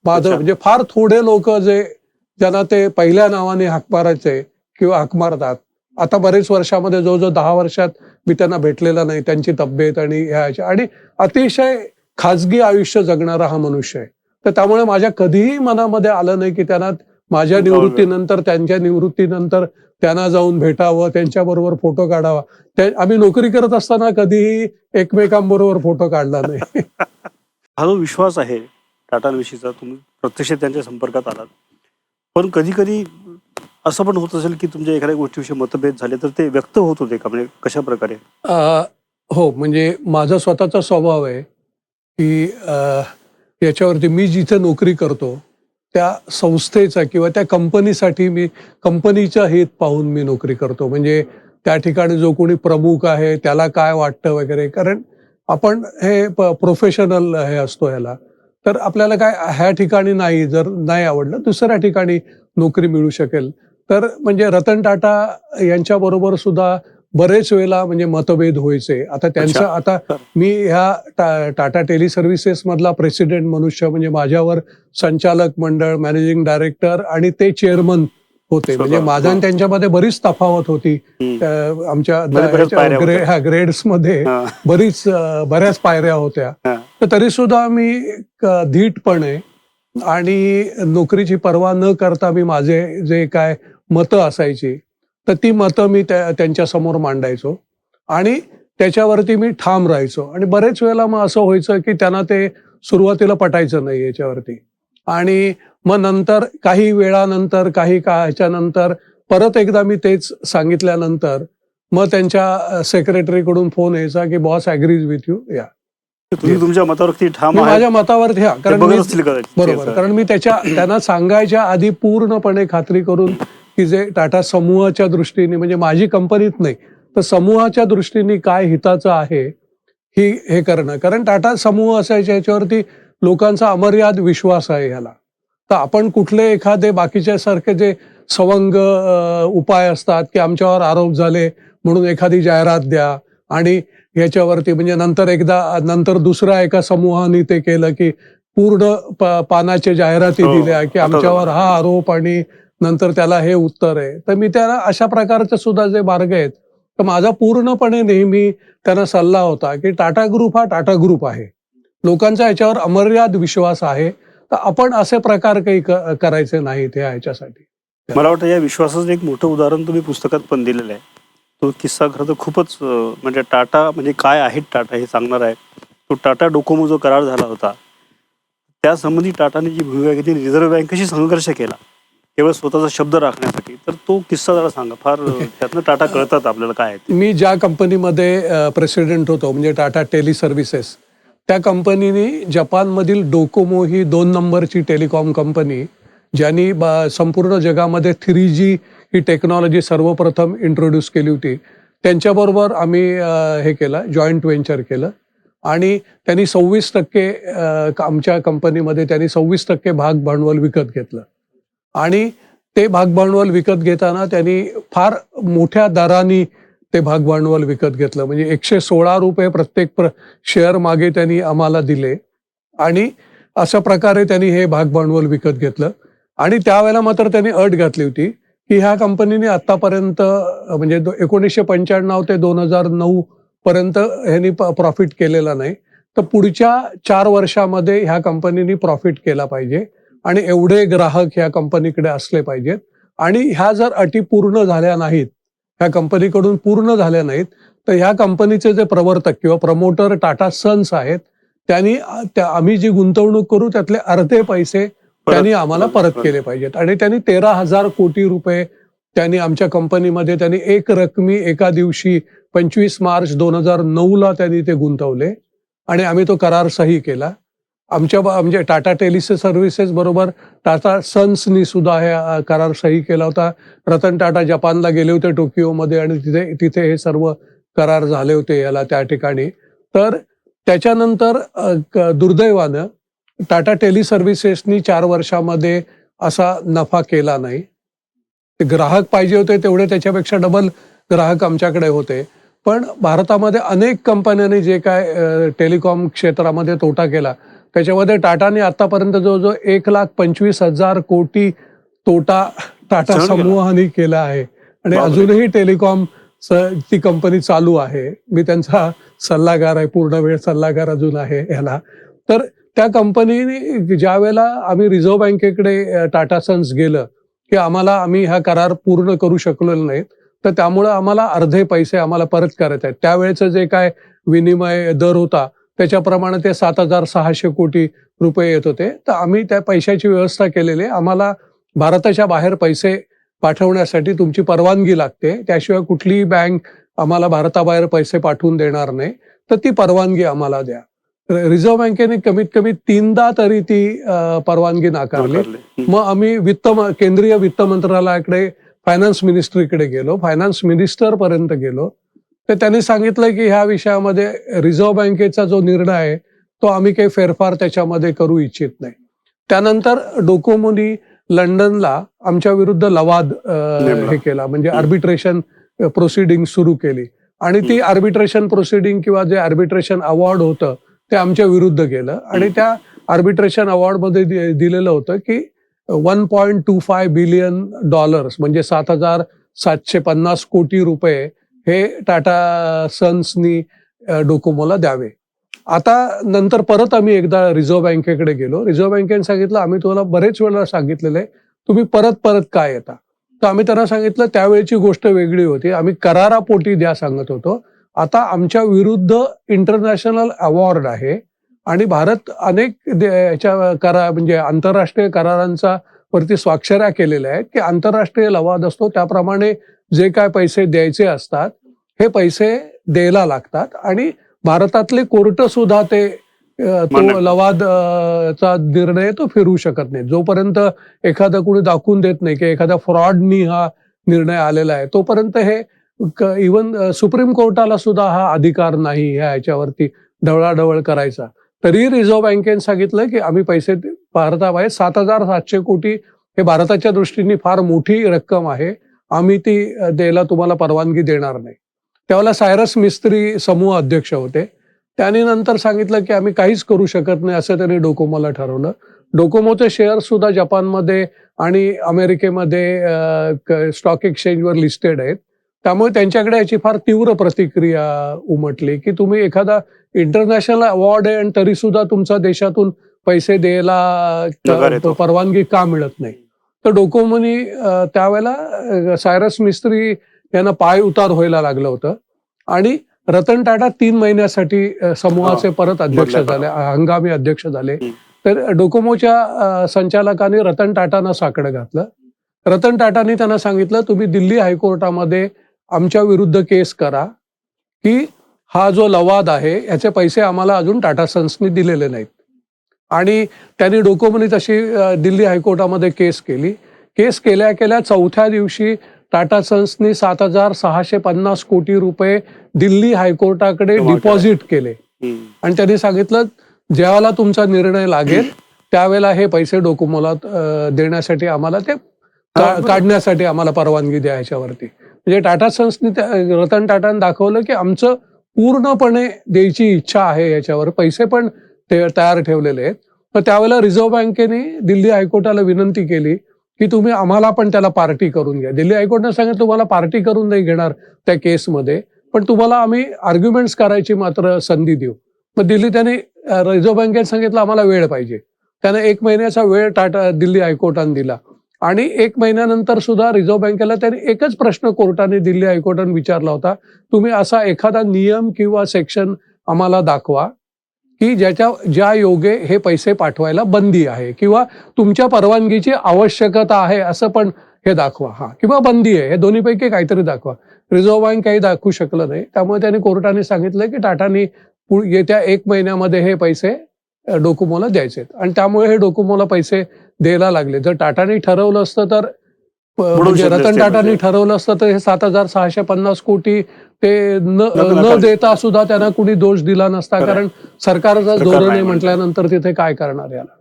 म्हणजे फार थोडे लोक ज्यांना ते पहिल्या नावाने हाक मारायचे किंवा हाक मारतात. आता बरेच वर्षामध्ये जवळजवळ 10 वर्षात मी त्यांना भेटलेला नाही. त्यांची तब्येत आणि ह्याच्या आणि अतिशय खाजगी आयुष्य जगणारा हा मनुष्य आहे. तर त्यामुळे माझ्या कधीही मनामध्ये आलं नाही की त्यांना माझ्या निवृत्तीनंतर त्यांच्या निवृत्तीनंतर त्यांना जाऊन भेटावं, त्यांच्याबरोबर फोटो काढावा. आम्ही नोकरी करत असताना कधीही एकमेकांबरोबर फोटो काढला नाही. हा जो विश्वास आहे टाटांविषयीचा, तुम्ही प्रत्यक्ष त्यांच्या संपर्कात आलात, पण कधी कधी असं पण होत असेल की तुमच्या एखाद्या गोष्टीविषयी मतभेद झाले तर ते व्यक्त होत होते का, म्हणजे कशा प्रकारे? हो, म्हणजे माझा स्वतःचा स्वभाव आहे की याच्यावरती मी जिथे नोकरी करतो त्या संस्थेचा किंवा त्या कंपनीसाठी मी कंपनीच्या हित पाहून मी नोकरी करतो. म्हणजे त्या ठिकाणी जो कोणी प्रमुख आहे त्याला काय वाटतं वगैरे, कारण आपण हे प्रोफेशनल हे असतो ह्याला. तर आपल्याला काय ह्या ठिकाणी जर नाही आवडलं दुसऱ्या ठिकाणी नोकरी मिळू शकेल. तर म्हणजे रतन टाटा यांच्याबरोबर सुद्धा बरेच वेळेला म्हणजे मतभेद व्हायचे. आता मी ह्या टाटा टेलिसर्व्हिसेस मधला प्रेसिडेंट मनुष्य, म्हणजे माझ्यावर संचालक मंडळ, मॅनेजिंग डायरेक्टर आणि ते चेअरमन होते. म्हणजे माझा आणि त्यांच्यामध्ये बरीच तफावत होती. आमच्या ग्रेड्स मध्ये बऱ्याच पायऱ्या होत्या. तर तरी सुद्धा मी धीटपणे आणि नोकरीची पर्वा न करता मी माझे जे काय मतं असायची तर ती मतं मी त्यांच्या समोर मांडायचो आणि त्याच्यावरती मी ठाम राहायचो. आणि बरेच वेळेला मग असं व्हायचं की त्यांना ते सुरुवातीला पटायचं नाही याच्यावरती आणि मग नंतर काही वेळानंतर काही ह्याच्यानंतर परत एकदा मी तेच सांगितल्यानंतर मग त्यांच्या सेक्रेटरीकडून फोन यायचा की बॉस ॲग्रीज विथ यू. तुम्ही तुमच्या मतावरती ठाम मी माझ्या मतावरती बरोबर, कारण मी त्यांना सांगायच्या आधी पूर्णपणे खात्री करून की जे टाटा समूहाच्या दृष्टीने, म्हणजे माझी कंपनीत नाही तर समूहाच्या दृष्टीने काय हिताचं आहे हे करणं. कारण टाटा समूह असायच्या याच्यावरती लोकांचा अमर्याद विश्वास आहे ह्याला. तर आपण कुठले एखादे बाकीच्या सारखे जे सवंग उपाय असतात की आमच्यावर आरोप झाले म्हणून एखादी जाहिरात द्या आणि ह्याच्यावरती म्हणजे नंतर दुसऱ्या एका समूहाने ते केलं की पूर्ण पानाच्या जाहिराती हो, दिल्या की आता आमच्यावर झालं. हा आरोप आणि नंतर त्याला हे उत्तर आहे. तर मी त्याला अशा प्रकारचे सुद्धा जे मार्ग आहेत, तर माझा पूर्णपणे नेहमी त्यांना सल्ला होता की टाटा ग्रुप हा टाटा ग्रुप आहे. लोकांचा याच्यावर अमर्याद विश्वास आहे. तर आपण असे प्रकार काही करायचे नाहीत ह्याच्यासाठी. मला वाटतं या विश्वासाचं एक मोठं उदाहरण तुम्ही पुस्तकात पण दिलेलं आहे. तो किस्सा खरं तर खूपच म्हणजे टाटा म्हणजे काय आहेत टाटा हे सांगणार आहे. तो टाटा डोकोमो जो करार झाला होता, त्यासंबंधी टाटाने जी भूमिका घेतली, रिझर्व्ह बँकेशी संघर्ष केला, केवळ स्वतःचा शब्द राखण्यासाठी. तर तो किस्सा जरा सांगा. Far okay. त्यातनं टाटा कळतात आपल्याला काय आहे ते. मी ज्या कंपनीमध्ये प्रेसिडेंट होतो म्हणजे टाटा टेली सर्व्हिसेस, त्या कंपनीने जपानमधील डोकोमो ही 2 नंबरची टेलिकॉम कंपनी, ज्यांनी संपूर्ण जगामध्ये 3G ही टेक्नॉलॉजी सर्वप्रथम इंट्रोड्यूस केली होती. त्यांच्याबरोबर आम्ही हे केलं, जॉइंट व्हेंचर केलं आणि त्यांनी 26% आमच्या कंपनीमध्ये त्यांनी 26% भाग भांडवल विकत घेतलं आणि ते भाग भांडवल विकत घेताना त्यांनी फार मोठ्या दराने ते भाग भांडवल विकत घेतलं. म्हणजे ₹116 प्रत्येक शेअर मागे त्यांनी आम्हाला दिले आणि अशा प्रकारे त्यांनी हे भाग भांडवल विकत घेतलं आणि त्यावेळेला मात्र त्यांनी अट घातली होती, की ह्या कंपनीने आतापर्यंत म्हणजे 1995 ते 2009 पर्यंत ह्यांनी प्रॉफिट केलेला नाही. तर पुढच्या 4 वर्षामध्ये ह्या कंपनीने प्रॉफिट केला पाहिजे आणि एवढे ग्राहक ह्या कंपनीकडे असले पाहिजेत आणि ह्या जर अटी पूर्ण झाल्या नाहीत, ह्या कंपनीकडून पूर्ण झाल्या नाहीत, तर ह्या कंपनीचे जे प्रवर्तक किंवा प्रमोटर टाटा सन्स आहेत, त्यांनी आम्ही जी गुंतवणूक करू त्यातले अर्धे पैसे त्यांनी आम्हाला परत केले पाहिजेत आणि त्यांनी 13,000 कोटी रुपये त्यांनी आमच्या कंपनीमध्ये त्यांनी एक रकमी एका दिवशी 25 मार्च 2009ला त्यांनी ते गुंतवले आणि आम्ही तो करार सही केला. म्हणजे टाटा टेली सर्व्हिसेस बरोबर टाटा सन्सनी सुद्धा हे करार सही केला होता. रतन टाटा जपानला गेले होते टोकियोमध्ये आणि तिथे तिथे हे सर्व करार झाले होते याला त्या ठिकाणी. तर त्याच्यानंतर दुर्दैवानं टाटा टेली सर्व्हिसेसनी 4 वर्षामध्ये असा नफा केला नाही. ते ग्राहक पाहिजे होते तेवढे त्याच्यापेक्षा डबल ग्राहक आमच्याकडे होते. पण भारतामध्ये अनेक कंपन्यांनी जे काय टेलिकॉम क्षेत्रामध्ये तोटा केला, त्याच्यामध्ये टाटाने आतापर्यंत जवळजवळ 1,25,000 कोटी तोटा टाटा सहन केला. समूहाने केला आहे आणि बापरे. अजूनही टेलिकॉम ती कंपनी चालू आहे. मी त्यांचा सल्लागार आहे, पूर्ण वेळ सल्लागार अजून आहे ह्याला. तर त्या कंपनीने ज्यावेळेला आम्ही रिझर्व्ह बँकेकडे टाटा सन्स गेलं, की आम्ही हा करार पूर्ण करू शकलेलो नाहीत. तर त्यामुळं आम्हाला अर्धे पैसे आम्हाला परत करायचे आहेत. त्यावेळेचं जे काय विनिमय दर होता, त्याच्याप्रमाणे ते 7,600 कोटी रुपये येत होते. तर आम्ही त्या पैशाची व्यवस्था केलेली आहे. आम्हाला भारताच्या बाहेर पैसे पाठवण्यासाठी तुमची परवानगी लागते. त्याशिवाय कुठलीही बँक आम्हाला भारताबाहेर पैसे पाठवून देणार नाही. तर ती परवानगी आम्हाला द्या. रिझर्व्ह बँकेने कमीत कमी 3दा तरी ती परवानगी नाकारली. नाकारले. मग आम्ही केंद्रीय वित्त मंत्रालयाकडे, फायनान्स मिनिस्ट्रीकडे गेलो, फायनान्स मिनिस्टरपर्यंत गेलो. तर त्यांनी सांगितलं की ह्या विषयामध्ये रिझर्व्ह बँकेचा जो निर्णय आहे, तो आम्ही काही फेरफार त्याच्यामध्ये करू इच्छित नाही. त्यानंतर डोकोमोनी लंडनला आमच्या विरुद्ध लवाद नेमला. हे केला म्हणजे आर्बिट्रेशन प्रोसिडिंग सुरू केली आणि ती आर्बिट्रेशन प्रोसिडिंग किंवा जे आर्बिट्रेशन अवॉर्ड होतं ते आमच्या विरुद्ध गेलं आणि त्या आर्बिट्रेशन अवॉर्डमध्ये दिलेलं होतं की $1.25 बिलियन म्हणजे 7,750 कोटी रुपये हे टाटा सन्सनी डोकोमोला द्यावे. आता नंतर परत आम्ही एकदा रिझर्व्ह बँकेकडे गेलो. रिझर्व्ह बँकेने सांगितलं, आम्ही तुम्हाला बरेच वेळा सांगितलेलं आहे, तुम्ही परत काय येता? तर आम्ही त्यांना सांगितलं त्यावेळची गोष्ट वेगळी होती. आम्ही करारापोटी द्या सांगत होतो. आता आमच्या विरुद्ध इंटरनॅशनल अवॉर्ड आहे आणि भारत अनेक याच्या म्हणजे आंतरराष्ट्रीय करारांचा वरती स्वाक्षऱ्या केलेल्या आहेत, की आंतरराष्ट्रीय लवाद असतो त्याप्रमाणे जे काय पैसे द्यायचे असतात, हे पैसे द्यायला लागतात आणि भारतातले कोर्ट सुद्धा ते तो लवाद चा निर्णय तो फिरवू शकत नाही. जोपर्यंत एखादा कोणी दाखवून देत नाही की एखाद्या फ्रॉडनी हा निर्णय आलेला आहे, तोपर्यंत हे इव्हन सुप्रीम कोर्टाला सुद्धा हा अधिकार नाही ह्याच्यावरती ढवळाढवळ करायचा. तरी रिझर्व्ह बँकेने सांगितलं की आम्ही पैसे भारताबाहेर 7,700 कोटी हे भारताच्या दृष्टीने फार मोठी रक्कम आहे, आम्ही ती द्यायला तुम्हाला परवानगी देणार नाही. त्यावेळेला सायरस मिस्त्री समूह अध्यक्ष होते. त्यांनी नंतर सांगितलं की आम्ही काहीच करू शकत नाही असं त्यांनी डोकोमोला ठरवलं. डोकोमोचे शेअर सुद्धा जपानमध्ये आणि अमेरिकेमध्ये स्टॉक एक्सचेंजवर लिस्टेड आहेत. त्यामुळे त्यांच्याकडे याची फार तीव्र प्रतिक्रिया उमटली की तुम्ही एखादा इंटरनॅशनल अवॉर्ड आहे आणि तरी सुद्धा तुमचा देशातून पैसे नकार द्यायला येतो. परवानगी का मिळत नाही. तर डोकोमोनी त्यावेळेला सायरस मिस्त्री यांना पाय उतार व्हायला लागलं होतं आणि रतन टाटा 3 महिन्यासाठी समूहाचे परत अध्यक्ष बदल्या झाले, हंगामी अध्यक्ष झाले. हम्म. तर डोकोमोच्या संचालकांनी रतन टाटांना साकडं घातलं. रतन टाटांनी त्यांना सांगितलं तुम्ही दिल्ली हायकोर्टामध्ये आमच्या विरुद्ध केस करा की हा जो लवाद आहे याचे पैसे आम्हाला अजून टाटा सन्सनी दिलेले नाहीत. आणि त्यांनी डोकोमोनी तशी दिल्ली हायकोर्टामध्ये केस केली. केस केल्या केल्या 4थ्या दिवशी टाटा सन्सनी 7,650 कोटी रुपये दिल्ली हायकोर्टाकडे जमा केले. डिपॉझिट केले आणि त्यांनी सांगितलं ज्यावेळेला तुमचा निर्णय लागेल त्यावेळेला हे पैसे डोकोमोला देण्यासाठी आम्हाला ते काढण्यासाठी आम्हाला परवानगी द्या याच्यावरती. म्हणजे टाटा सन्सनी रतन टाटाने दाखवलं की आमचं पूर्णपणे द्यायची इच्छा आहे याच्यावर, पैसे पण ते तयार ठेवलेले आहेत. तर त्यावेळेला रिझर्व्ह बँकेने दिल्ली हायकोर्टाला विनंती केली की तुम्ही आम्हाला पण त्याला पार्टी करून घ्या. दिल्ली हायकोर्टाने सांगितलं तुम्हाला पार्टी करून नाही घेणार त्या केसमध्ये, पण तुम्हाला आम्ही आर्ग्युमेंट्स करायची मात्र संधी देऊ. मग त्यांनी रिझर्व्ह बँकेने सांगितलं आम्हाला वेळ पाहिजे. त्याने 1 महिन्याचा वेळ दिल्ली हायकोर्टाने दिला आणि 1 महिन्यानंतर सुद्धा रिझर्व्ह बँकेला त्यांनी एकच प्रश्न कोर्टाने दिल्ली हायकोर्टाने विचारला होता, तुम्ही असा एखादा नियम किंवा सेक्शन आम्हाला दाखवा की ज्या योगे हे पैसे पाठवायला बंदी आहे किंवा तुमच्या परवानगीची आवश्यकता आहे असं पण हे दाखवा, हा किंवा बंदी आहे, हे दोन्हीपैकी काहीतरी दाखवा. रिझर्व्ह बँक काही दाखवू शकलं नाही. त्यामुळे त्यांनी कोर्टाने सांगितलं की टाटांनी येत्या 1 महिन्यामध्ये हे पैसे डोकोमोला द्यायचे आणि त्यामुळे हे डोकोमोला पैसे द्यायला लागले. जर टाटांनी ठरवलं असतं तर म्हणजे शकले रतन असते टाटांनी म्हणजे. ठरवलं असतं तर हे 7,650 कोटी ते न नका देता सुद्धा त्यांना कुणी दोष दिला नसता, खरं आहे. कारण सरकारचं सरकार धोरण नाही आहे म्हटल्यानंतर तिथे काय करणार याला.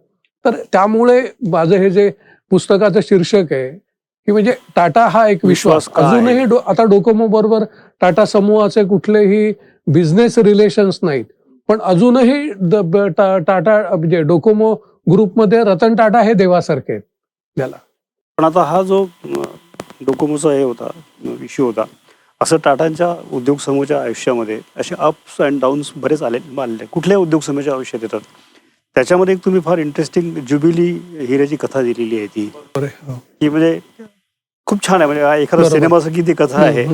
तर त्यामुळे माझं हे जे पुस्तकाचं शीर्षक आहे की म्हणजे टाटा हा एक विश्वास. विश्वास का आहे? अजूनही आता डोकोमो बरोबर टाटा समूहाचे कुठलेही बिझनेस रिलेशन्स नाहीत, पण अजूनही टाटा म्हणजे डोकोमो ग्रुपमध्ये रतन टाटा हे देवासारखे आहेत त्याला. पण आता हा जो डोकोमोचा हे होता इश्यू होता, असं टाटांच्या उद्योग समूहाच्या आयुष्यामध्ये असे अप्स अँड डाऊन्स बरेच आले. कुठल्या उद्योग समूहाच्या आयुष्यात येतात. त्याच्यामध्ये एक तुम्ही फार इंटरेस्टिंग जुबिली हिऱ्याची कथा दिलेली आहे ती, की म्हणजे खूप छान आहे. म्हणजे एखादा बरोबर. सिनेमासारखी ती कथा आहे.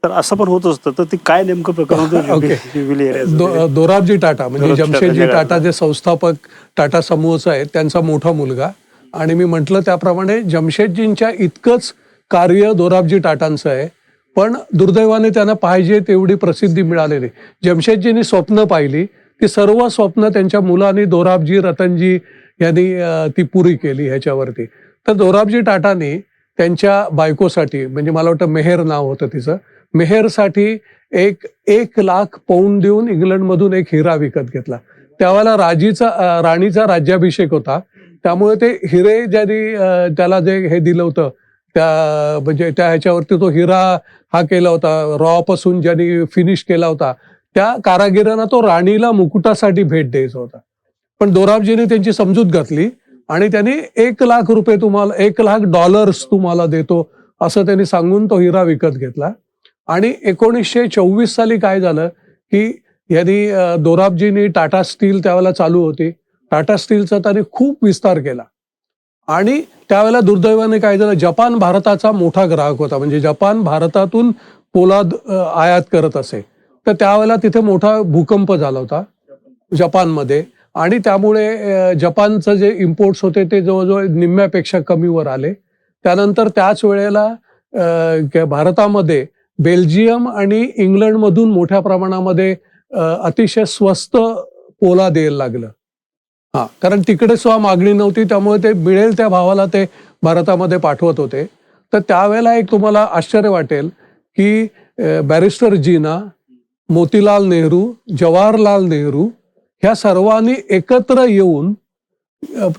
तर असं पण होत असतं. तर ते काय नेमकं प्रकरण होतं ओके. जुबिली हिऱ्याचं? दोराबजी टाटा म्हणजे दोराबजी टाटा जमशेदजी जगातला. टाटा जे संस्थापक टाटा समूहाचा आहे त्यांचा मोठा मुलगा. आणि मी म्हटलं त्याप्रमाणे जमशेदजींच्या इतकंच कार्य दोराबजी टाटांचं आहे, पण दुर्दैवाने त्यांना पाहिजे तेवढी प्रसिद्धी मिळाली नाही. जमशेदजींनी स्वप्न पाहिली, ती सर्व स्वप्न त्यांच्या मुलांनी दोराबजी रतनजी यांनी ती पुरी केली ह्याच्यावरती. तर दोराबजी टाटांनी त्यांच्या बायकोसाठी, म्हणजे मला वाटतं मेहेर नाव होतं तिचं, मेहेरसाठी 1 लाख पौंड देऊन इंग्लंडमधून एक हिरा विकत घेतला. त्यावेळेला राणीचा राज्याभिषेक होता. त्यामुळे ते हिरे ज्यांनी त्याला जे हे दिलं होतं त्या म्हणजे त्या ह्याच्यावरती तो हिरा हा केला होता, रॉपासून ज्यांनी फिनिश केला होता, त्या कारागिरांना तो राणीला मुकुटासाठी भेट द्यायचा होता. पण दोराबजीने त्यांची समजूत घातली आणि त्यांनी 1 लाख रुपये तुम्हाला, $1 लाख तुम्हाला देतो असं त्यांनी सांगून तो हिरा विकत घेतला. आणि 1924 साली काय झालं की यांनी दोराबजींनी टाटा स्टील त्यावेळेला चालू होती, टाटा स्टीलचा त्यांनी खूप विस्तार केला. आणि त्यावेळेला दुर्दैवाने काय झालं, जपान भारताचा मोठा ग्राहक होता, म्हणजे जपान भारतातून पोलाद आयात करत असे. तर त्यावेळेला तिथे मोठा भूकंप झाला होता जपानमध्ये आणि त्यामुळे जपानचं जे इम्पोर्ट्स होते ते जवळजवळ निम्म्यापेक्षा कमीवर आले. त्यानंतर त्याच वेळेला भारतामध्ये बेल्जियम आणि इंग्लंडमधून मोठ्या प्रमाणामध्ये अतिशय स्वस्त पोलाद यायला लागलं. हा, कारण तिकडे सुद्धा मागणी नव्हती, त्यामुळे ते मिळेल त्या भावाला ते भारतामध्ये पाठवत होते. तर त्यावेळेला एक तुम्हाला आश्चर्य वाटेल की बॅरिस्टर जीना, मोतीलाल नेहरू, जवाहरलाल नेहरू ह्या सर्वांनी एकत्र येऊन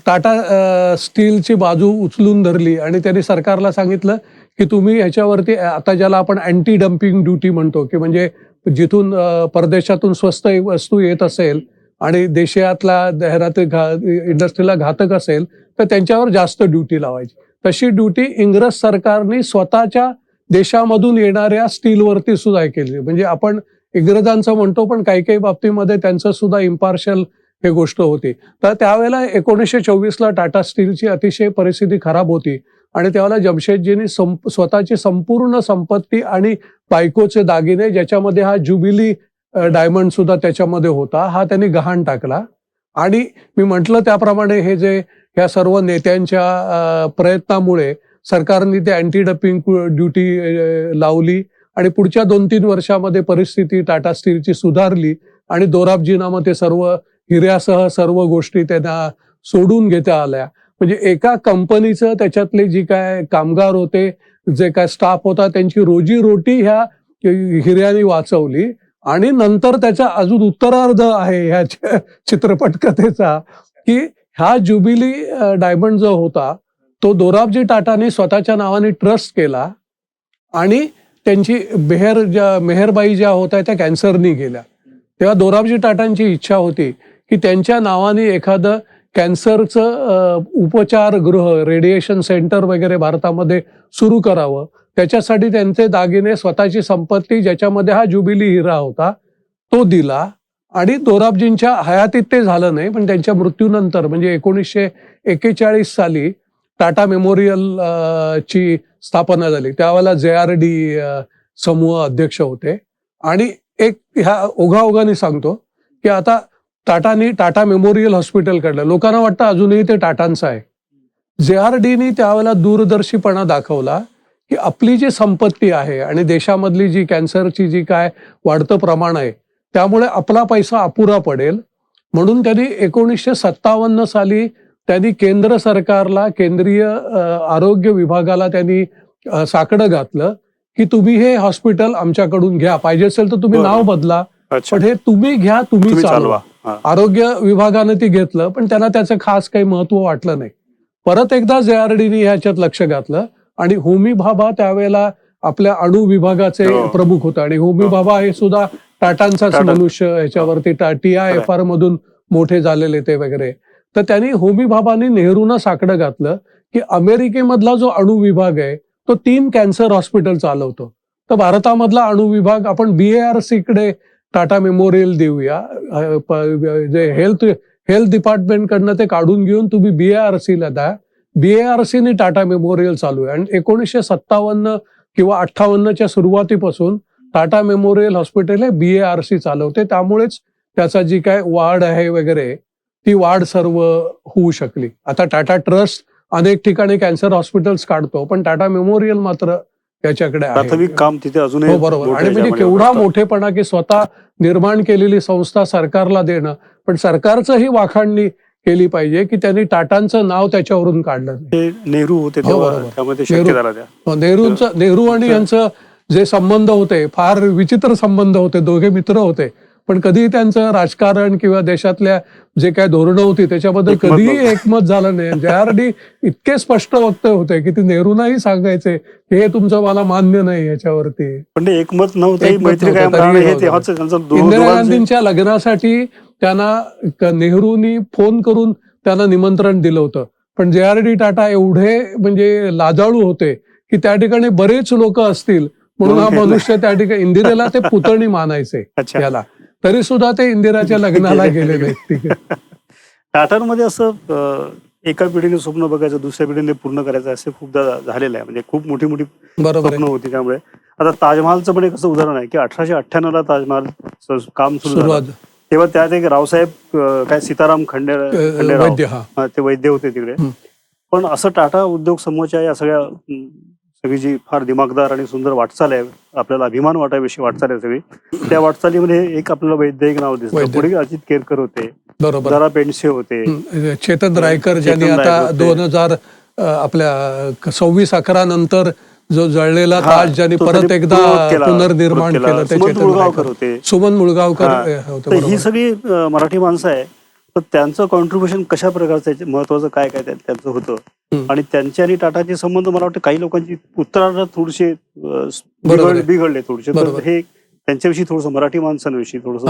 टाटा स्टीलची बाजू उचलून धरली आणि त्यांनी सरकारला सांगितलं की तुम्ही ह्याच्यावरती आता ज्याला आपण अँटी डम्पिंग ड्युटी म्हणतो, की म्हणजे जिथून परदेशातून स्वस्त वस्तू येत असेल आणि देशातल्या इंडस्ट्रीला घातक असेल तर त्यांच्यावर जास्त ड्युटी लावायची. तशी ड्युटी इंग्रज सरकारने स्वतःच्या देशामधून येणाऱ्या स्टीलवरती सुद्धा केली. म्हणजे आपण इंग्रजांचं म्हणतो पण काही काही बाबतीमध्ये त्यांचं सुद्धा इम्पार्शल हे गोष्ट होती. तर त्यावेळेला 1924ला टाटा स्टीलची अतिशय परिस्थिती खराब होती आणि त्यावेळेला जमशेदजींनी स्वतःची संपूर्ण संपत्ती आणि बायकोचे दागिने, ज्याच्यामध्ये हा ज्युबिली डायमंड सुद्धा त्याच्यामध्ये होता, हा त्यांनी गहाण टाकला. आणि मी म्हटलं त्याप्रमाणे हे जे ह्या सर्व नेत्यांच्या प्रयत्नामुळे सरकारने ते अँटी डम्पिंग ड्युटी लावली आणि पुढच्या 2-3 वर्षामध्ये परिस्थिती टाटा स्टीलची सुधारली आणि दोराबजींना मग ते सर्व हिऱ्यासह सर्व गोष्टी त्यांना सोडून घेता आल्या. म्हणजे एका कंपनीचं त्याच्यातले जी काय कामगार होते, जे काय स्टाफ होता, त्यांची रोजीरोटी ह्या हिऱ्याने वाचवली. आणि नंतर त्याचा अजून उत्तरार्ध आहे ह्या चित्रपट कथेचा, की हा ज्युबिली डायमंड जो होता तो दोराबजी टाटाने स्वतःच्या नावाने ट्रस्ट केला आणि त्यांची मेहरबाई ज्या होत्या त्या कॅन्सरनी गेल्या. तेव्हा दोराबजी टाटांची इच्छा होती की त्यांच्या नावाने एखादं कॅन्सरचं उपचारगृह, रेडिएशन सेंटर वगैरे भारतामध्ये सुरू करावं. त्याच्यासाठी त्यांचे दागिने, स्वतःची संपत्ती, ज्याच्यामध्ये हा ज्युबिली हिरा होता, तो दिला. आणि दोराबजींच्या हयातीत ते झालं नाही, पण त्यांच्या मृत्यूनंतर म्हणजे 1941 साली टाटा मेमोरियल ची स्थापना झाली. त्यावेळेला JRD समूह अध्यक्ष होते. आणि एक ह्या ओघाओघाने सांगतो की आता टाटानी टाटा मेमोरियल हॉस्पिटल काढलं. लोकांना वाटतं अजूनही ते टाटांचं आहे. JRDनी त्यावेळेला दूरदर्शीपणा दाखवला की आपली जी संपत्ती आहे आणि देशामधली जी कॅन्सरची जी काय वाढतं प्रमाण आहे, त्यामुळे आपला पैसा अपुरा पडेल. म्हणून त्यांनी 1957 साली त्यांनी केंद्र सरकारला, केंद्रीय आरोग्य विभागाला त्यांनी साकडं घातलं की तुम्ही हे हॉस्पिटल आमच्याकडून घ्या, पाहिजे असेल तर तुम्ही नाव बदला, पण हे तुम्ही घ्या, तुम्ही चालवा. आरोग्य विभागाने ती घेतलं, पण त्यांना त्याचं खास काही महत्व वाटलं नाही. परत एकदा JRDनी ह्याच्यात लक्ष घातलं आणि होमी भाभा त्यावेळेला आपल्या अणु विभागाचे प्रमुख होते आणि होमी भाभा हे सुद्धा टाटांचाच मनुष्य, ह्याच्यावरती TIFR मधून मोठे झालेले ते वगैरे. तर त्यांनी होमी भाभानी नेहरूंना साकडं घातलं की अमेरिकेमधला जो अणु विभाग आहे तो 3 कॅन्सर हॉस्पिटल चालवतो, तर भारतामधला अणु विभाग आपण BARC कडे टाटा मेमोरियल देऊया. जे हेल्थ डिपार्टमेंट कडनं ते काढून घेऊन तुम्ही BARCला द्या. BARCने टाटा मेमोरियल चालू आहे. आणि 1957 किंवा 58च्या सुरुवातीपासून टाटा मेमोरियल हॉस्पिटल हे BARC चालवते. त्यामुळेच त्याचा जी काय वाढ आहे वगैरे, ती वाढ सर्व होऊ शकली. आता टाटा ट्रस्ट अनेक ठिकाणी कॅन्सर हॉस्पिटल्स काढतो, पण टाटा मेमोरियल मात्र त्याच्याकडे आहे. प्राथमिक काम तिथे अजूनही. हो, बरोबर. आणि म्हणजे केवढा मोठेपणा की स्वतः निर्माण केलेली संस्था सरकारला देणं, पण सरकारचंही वाखाणणी केली पाहिजे की त्यांनी टाटांचं नाव त्याच्यावरून काढलं. नेहरू होते त्यामध्ये शक्य झालं त्या. नेहरू आणि यांचं जे संबंध होते फार विचित्र संबंध होते. दोघे मित्र होते, पण कधीही त्यांचं राजकारण किंवा देशातल्या जे काय धोरणं होती त्याच्याबद्दल कधीही एकमत झालं नाही. JRD इतके स्पष्ट वक्तव्य होते की ते नेहरूंनाही सांगायचे की हे तुमचं मला मान्य नाही याच्यावरती. पण एकमत नव्हतं. इंदिरा गांधींच्या लग्नासाठी त्यांना नेहरूंनी फोन करून त्यांना निमंत्रण दिलं होतं, पण JRD टाटा एवढे म्हणजे लाजाळू होते की त्या ठिकाणी बरेच लोक असतील म्हणून हा मनुष्य त्या ठिकाणी, इंदिरेला ते पुतणी मानायचे याला, तरी सुद्धा ते इंदिराच्या लग्नाला गेले नाहीत. टाटांमध्ये असं एका पिढीने स्वप्न बघायचं, दुसऱ्या पिढीने पूर्ण करायचं, असं खूपदा झालेलं आहे. म्हणजे खूप मोठी मोठी स्वप्न होती. त्यामुळे आता ताजमहालचं पण एक असं उदाहरण आहे की 1898ला ताजमहाल काम सुरू झालं. तेव्हा त्यात एक रावसाहेब काय सीताराम खंडेराव ते वैद्य होते तिकडे. पण असं टाटा उद्योग समूहाच्या या सगळी जी फार दिमागदार आणि सुंदर वाटचाल आहे, आपल्याला अभिमान वाटाविषयी वाटचाल आहे सगळी, त्या वाटचालीमध्ये एक आपल्याला वैद्यिक नाव दिसतं. पुढे अजित केरकर होते, दारा पेंडसे होते, चेतन रायकर, ज्यांनी आता 2000 आपल्या 26/11 नंतर जो जळलेला हा, ताज ज्यांनी तो परत त्यांनी एकदा पूर्ववत केला, पुनर्निर्माण पूर्ववत केला. केलं ते सुमन चेतन मुळगावकर रायकर होते. सुमन मुळगावकर हा. होते तर ही बरोबर. सगळी मराठी माणसं आहे. तर त्यांचं कॉन्ट्रीब्युशन कशा प्रकारचं आहे, महत्वाचं काय काय त्यांचं होतं हम्म. आणि त्यांचे आणि टाटाचे संबंध मला वाटतं काही लोकांची उत्तरार्धात थोडेसे बरोबर आहे. बिघडले थोडेसे. तर बरोबर. हे त्यांच्याविषयी थोडंसं मराठी माणसांविषयी थोडंसं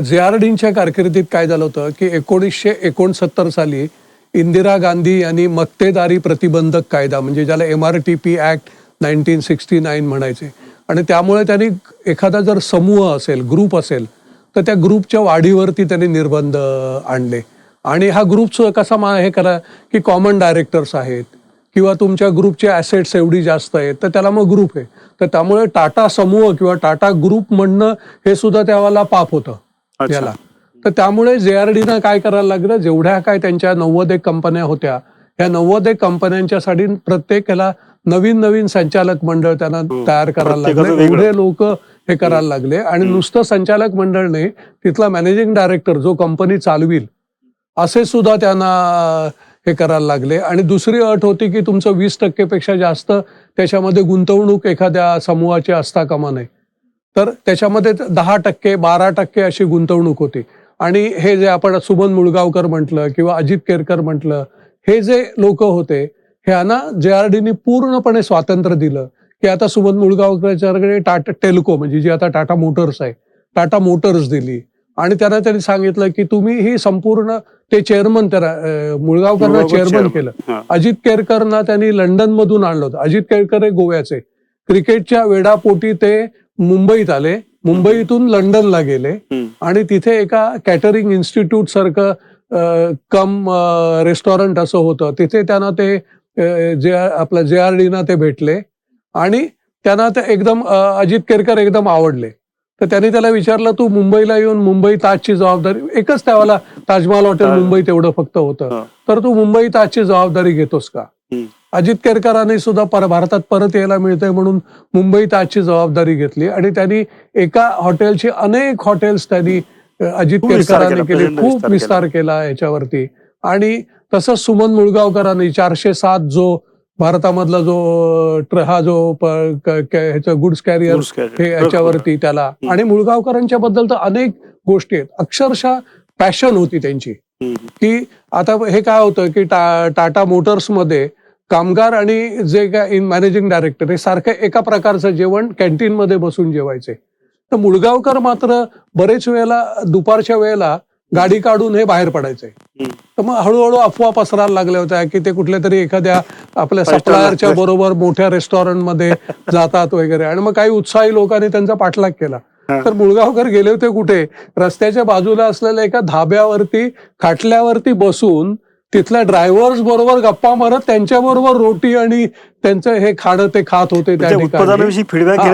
जे.आर.डींच्या कारकिर्दीत काय झालं होतं की 1969 साली इंदिरा गांधी यांनी मक्तेदारी प्रतिबंधक कायदा म्हणजे ज्याला MRTP ऍक्ट 1969 म्हणायचे आणि त्यामुळे त्यांनी एखादा जर समूह असेल ग्रुप असेल तर त्या ग्रुपच्या वाढीवरती त्यांनी निर्बंध आणले आणि हा ग्रुप कसा हे करा की कॉमन डायरेक्टर्स आहेत किंवा तुमच्या ग्रुपचे ॲसेट्स एवढी जास्त आहेत तर त्याला मग ग्रुप आहे. तर त्यामुळे टाटा समूह किंवा टाटा ग्रुप म्हणणं हे सुद्धा त्याला पाप होतं अच्छा. याला. तर त्यामुळे JRDनं काय करायला लागलं, जेवढ्या काय त्यांच्या 91 कंपन्या होत्या ह्या 91 कंपन्यांच्यासाठी प्रत्येक ह्याला नवीन नवीन संचालक मंडळ त्यांना तयार करायला लागले. प्रत्येकाचं वेगळं. एवढे लोक हे करायला लागले आणि नुसतं संचालक मंडळने तिथला मॅनेजिंग डायरेक्टर जो कंपनी चालविल असे सुद्धा त्यांना हे करायला लागले. आणि दुसरी अट होती की तुमचं 20% पेक्षा जास्त त्याच्यामध्ये गुंतवणूक एखाद्या समूहाची असता कामा नये. तर त्याच्यामध्ये 10%, 12% अशी गुंतवणूक होती. आणि हे जे आपण सुमन मुळगावकर म्हटलं किंवा अजित केरकर म्हटलं, हे जे लोक होते ह्यांना JRDनी पूर्णपणे स्वातंत्र्य दिलं की आता सुमन मुळगावकरच्याकडे टाटा टेल्को म्हणजे जी आता टाटा मोटर्स आहे, टाटा मोटर्स दिली आणि त्यांनी सांगितलं की तुम्ही ही संपूर्ण ते चेअरमन मुळगावकरना चेअरमन केलं. हा. अजित केरकरना त्यांनी लंडन मधून आणलं होतं. अजित केरकर हे गोव्याचे, क्रिकेटच्या वेडापोटी ते मुंबईत आले, मुंबईतून लंडनला गेले आणि तिथे एका कॅटरिंग इन्स्टिट्यूट सारखं कम रेस्टॉरंट असं होतं, तिथे त्यांना ते आपलं JRDना ते भेटले आणि त्यांना ते एकदम अजित केरकर एकदम आवडले. तर त्यांनी त्याला विचारलं तू मुंबईला येऊन मुंबई ताजची जबाबदारी, एकच त्यावेळेला ताजमहाल हॉटेल मुंबईत एवढं फक्त होतं, तर तू मुंबई ताजची जबाबदारी घेतोस का? अजित केरकरांनी सुद्धा भारतात परत यायला मिळतंय म्हणून मुंबई ताजची जबाबदारी घेतली आणि त्यांनी एका हॉटेलची अनेक हॉटेल्स त्यांनी अजित केरकरांनी केले, खूप विस्तार केला याच्यावरती. आणि तसंच सुमन मुळगावकरांनी 407 जो भारतामधला जो हा जो ह्याचा गुड्स कॅरियर हे याच्यावरती त्याला. आणि मुळगावकरांच्या बद्दल तर अनेक गोष्टी आहेत, अक्षरशः पॅशन होती त्यांची की आता हे काय होतं की टाटा मोटर्स मध्ये कामगार आणि जे काय मॅनेजिंग डायरेक्टर हे सारखं एका प्रकारचं जेवण कॅन्टीन मध्ये बसून जेवायचे. तर मुळगावकर मात्र बरेच वेळेला दुपारच्या वेळेला गाडी काढून हे बाहेर पडायचे. तर मग हळूहळू अफवा पसरायला लागल्या होत्या की ते कुठल्या तरी एखाद्या आपल्या सप्लायरच्या बरोबर मोठ्या रेस्टॉरंटमध्ये जातात वगैरे आणि मग काही उत्साही लोकांनी त्यांचा पाठलाग केला. तर मुळगावकर गेले होते कुठे, रस्त्याच्या बाजूला असलेल्या एका धाब्यावरती खाटल्यावरती बसून तिथल्या ड्रायव्हर्स बरोबर गप्पा मारत त्यांच्याबरोबर रोटी आणि त्यांचं हे खाणं ते खात होते. त्या ठिकाणी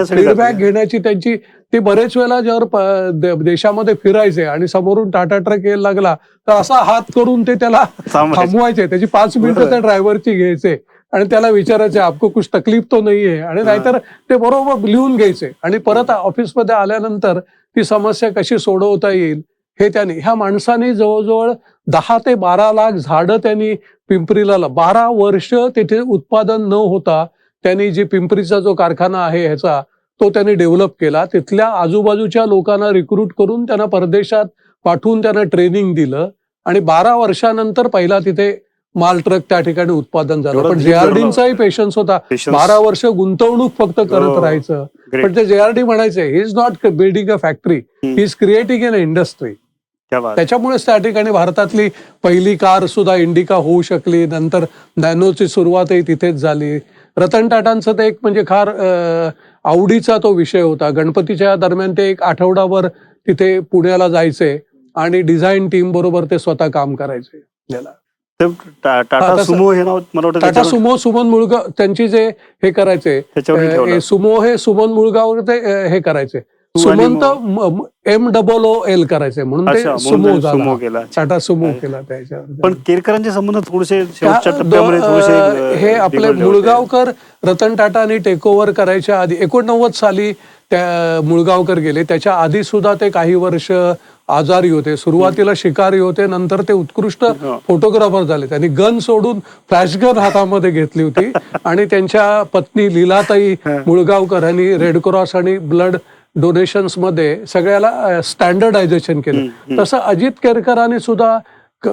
फीडबॅक घेण्याची त्यांची ते बरेच वेळेला ज्यावर देशामध्ये फिरायचे आणि समोरून टाटा ट्रक यायला लागला तर असा हात करून ते त्याला थांबवायचे, त्याची 5 मिनिटं त्या ड्रायव्हरची घ्यायचे आणि त्याला विचारायचे आपको कुछ तकलीफ तो नाही आहे, आणि नाहीतर ते बरोबर लिहून घ्यायचे आणि परत ऑफिसमध्ये आल्यानंतर ती समस्या कशी सोडवता येईल हे त्यांनी. ह्या माणसाने जवळजवळ 10 ते 12 लाख झाडं त्यांनी पिंपरीला 12 वर्ष तिथे उत्पादन न होता त्यांनी जी पिंपरीचा जो कारखाना आहे ह्याचा तो त्यांनी डेव्हलप केला. तिथल्या आजूबाजूच्या लोकांना रिक्रूट करून त्यांना परदेशात पाठवून त्यांना ट्रेनिंग दिलं आणि 12 वर्षानंतर पहिला तिथे माल ट्रक त्या ठिकाणी उत्पादन झालं. पण JRDचाही पेशन्स होता, 12 वर्ष गुंतवणूक फक्त करत राहायचं. पण ते JRD म्हणायचे he is not building a factory, he is creating an industry. त्याच्यामुळेच त्या ठिकाणी भारतातली पहिली कार सुद्धा इंडिका होऊ शकली. नंतर नॅनोची सुरुवातही तिथेच झाली. रतन टाटांचं ते एक म्हणजे फार आवडीचा तो विषय होता. गणपतीच्या दरम्यान ते एक आठवडाभर तिथे पुण्याला जायचे आणि डिझाईन टीम बरोबर ते स्वतः काम करायचे. टाटा सुमो हे नाव मला वाटतं टाटा सुमो सुमन मुळगाव त्यांची जे हे करायचे सुमो हे सुमन मुळगाव ते हे करायचे. सुमंत MOOL करायचंय म्हणून ते अच्छा, सुमो म्हणून झाला. सुमो केला. टाटा सुमो केला त्याच्यावर. पण केरकरांचे संबंध थोडेसे शेवटच्या टप्प्यामध्ये थोडेसे हे आपले बिघडले होते. मुळगावकर रतन टाटानी टेक ओव्हर करायच्या आधी 89 साली त्या मुळगावकर गेले. त्याच्या आधी सुद्धा ते काही वर्ष आजारी होते. सुरुवातीला शिकारी होते, नंतर ते उत्कृष्ट फोटोग्राफर झाले. त्यांनी गन सोडून फ्लॅश गन हातामध्ये घेतली होती आणि त्यांच्या पत्नी लीलाताई मुळगावकर यांनी रेड क्रॉस आणि ब्लड डोनेशन्स मध्ये सगळ्याला स्टँडर्डायझेशन केलं. तसं अजित केरकरांनी सुद्धा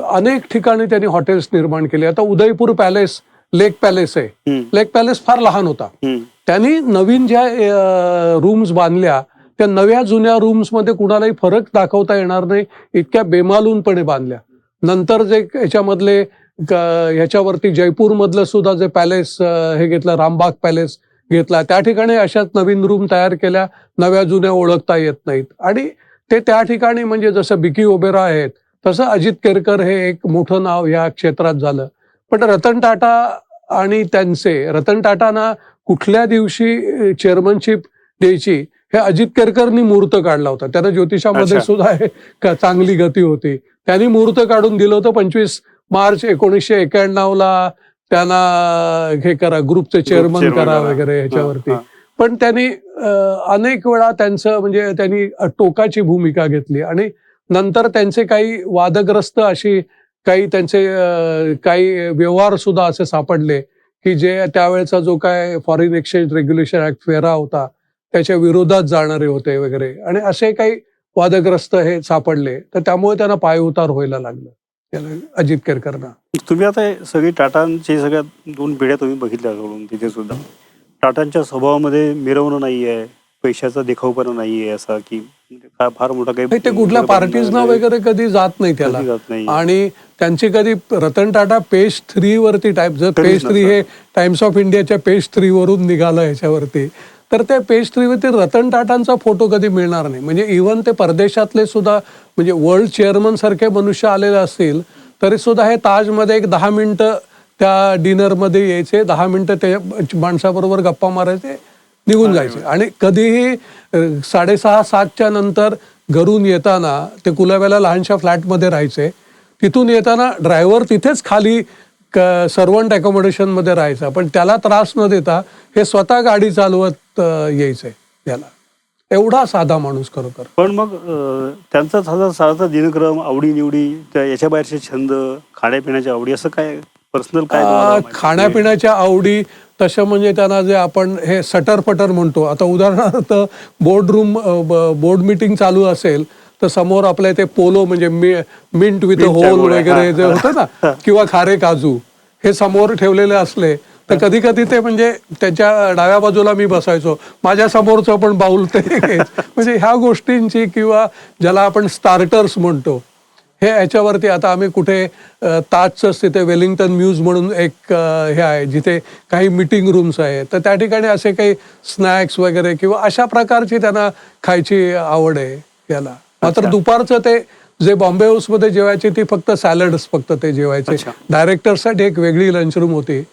अनेक ठिकाणी त्यांनी हॉटेल्स निर्माण केले. आता उदयपूर पॅलेस, लेक पॅलेस आहे. लेक पॅलेस फार लहान होता. त्यांनी नवीन ज्या रूम्स बांधल्या त्या नव्या जुन्या रूम्स मध्ये कुणालाही फरक दाखवता येणार नाही इतक्या बेमालूनपणे बांधल्या. नंतर जे याच्यामधले ह्याच्यावरती जयपूर मधलं सुद्धा जे पॅलेस हे घेतलं, रामबाग पॅलेस घेतला, त्या ठिकाणी अशाच नवीन रूम तयार केल्या, नव्या जुन्या ओळखता येत नाहीत. आणि ते त्या ठिकाणी म्हणजे जसं बिकी ओबेरॉय आहेत तसं अजित केरकर हे एक मोठं नाव या क्षेत्रात झालं. पण रतन टाटा आणि रतन टाटांना कुठल्या दिवशी चेअरमनशिप द्यायची हे अजित केरकरनी मुहूर्त काढला होता. त्यांना ज्योतिषामध्ये सुद्धा चांगली गती होती. त्यांनी मुहूर्त काढून दिलं होतं. 25 मार्च 1991 त्यांना हे करा, ग्रुपचे चेअरमन करा वगैरे ह्याच्यावरती. पण त्यांनी अनेक वेळा त्यांचं म्हणजे त्यांनी टोकाची भूमिका घेतली आणि नंतर त्यांचे काही वादग्रस्त अशी काही त्यांचे काही व्यवहार सुद्धा असे सापडले की जे त्यावेळेचा जो काय फॉरेन एक्सचेंज रेग्युलेशन ऍक्ट फेरा होता त्याच्या विरोधात जाणारे होते वगैरे, आणि असे काही वादग्रस्त हे सापडले. तर त्यामुळे त्यांना पायउतार व्हायला लागलं अजित केरकरना. तुम्ही आता सगळी टाटांची सगळ्या 2 पिढ्या तुम्ही बघितल्या सोडून तिथे सुद्धा टाटांच्या स्वभावामध्ये मिरवणं नाहीये, पैशाचा देखावपणा नाहीये असा की फार मोठा काही ते कुठल्या पार्टीजना वगैरे कधी जात नाही त्याला. आणि त्यांची कधी रतन टाटा पेज 3 वरती जर पेज 3 हे टाइम्स ऑफ इंडियाच्या पेज 3 वरून निघालं ह्याच्यावरती, तर त्या पेज 3 वरती रतन टाटांचा फोटो कधी मिळणार नाही. म्हणजे इव्हन ते परदेशातले सुद्धा म्हणजे वर्ल्ड चेअरमन सारखे मनुष्य आलेले असतील तरी सुद्धा हे ताजमध्ये एक 10 मिनिटं त्या डिनरमध्ये यायचे, 10 मिनिटं त्या माणसाबरोबर गप्पा मारायचे, निघून जायचे. आणि कधीही 6:30-7च्या नंतर घरून येताना ते कुलाब्याला लहानशा फ्लॅटमध्ये राहायचे. तिथून येताना ड्रायव्हर तिथेच खाली सर्वंट अकोमोडेशन मध्ये राहायचा, पण त्याला त्रास न देता हे स्वतः गाडी चालवत यायचे त्याला. एवढा साधा माणूस खरोखर. पण मग त्यांचा साधा दिनक्रम, आवडी-निवडी, याच्या बाहेरचे छंद, खाण्यापिण्याच्या आवडी, असं काय पर्सनल काय खाण्यापिण्याच्या आवडी तसं म्हणजे त्यांना जे आपण हे सटरफटर म्हणतो. आता उदाहरणार्थ बोर्ड मीटिंग चालू असेल तर समोर आपल्या ते पोलो म्हणजे मिंट विथ होल वगैरे जे होतं ना, किंवा खारे काजू हे समोर ठेवलेले असले तर कधी कधी ते म्हणजे त्याच्या डाव्या बाजूला मी बसायचो, माझ्या समोरचं पण बाऊल ते म्हणजे ह्या गोष्टींची, किंवा ज्याला आपण स्टार्टर्स म्हणतो हे ह्याच्यावरती. आता आम्ही कुठे ताजच तिथे वेलिंग्टन म्यूज म्हणून एक हे आहे जिथे काही मीटिंग रूम्स आहेत, तर त्या ठिकाणी असे काही स्नॅक्स वगैरे किंवा अशा प्रकारची त्यांना खायची आवड आहे याला. मात्र दुपारचं ते जे बॉम्बे हाऊसमध्ये जेवायचे ती फक्त सॅलड्स फक्त ते जेवायचे. डायरेक्टरसाठी एक वेगळी लंच रूम होती.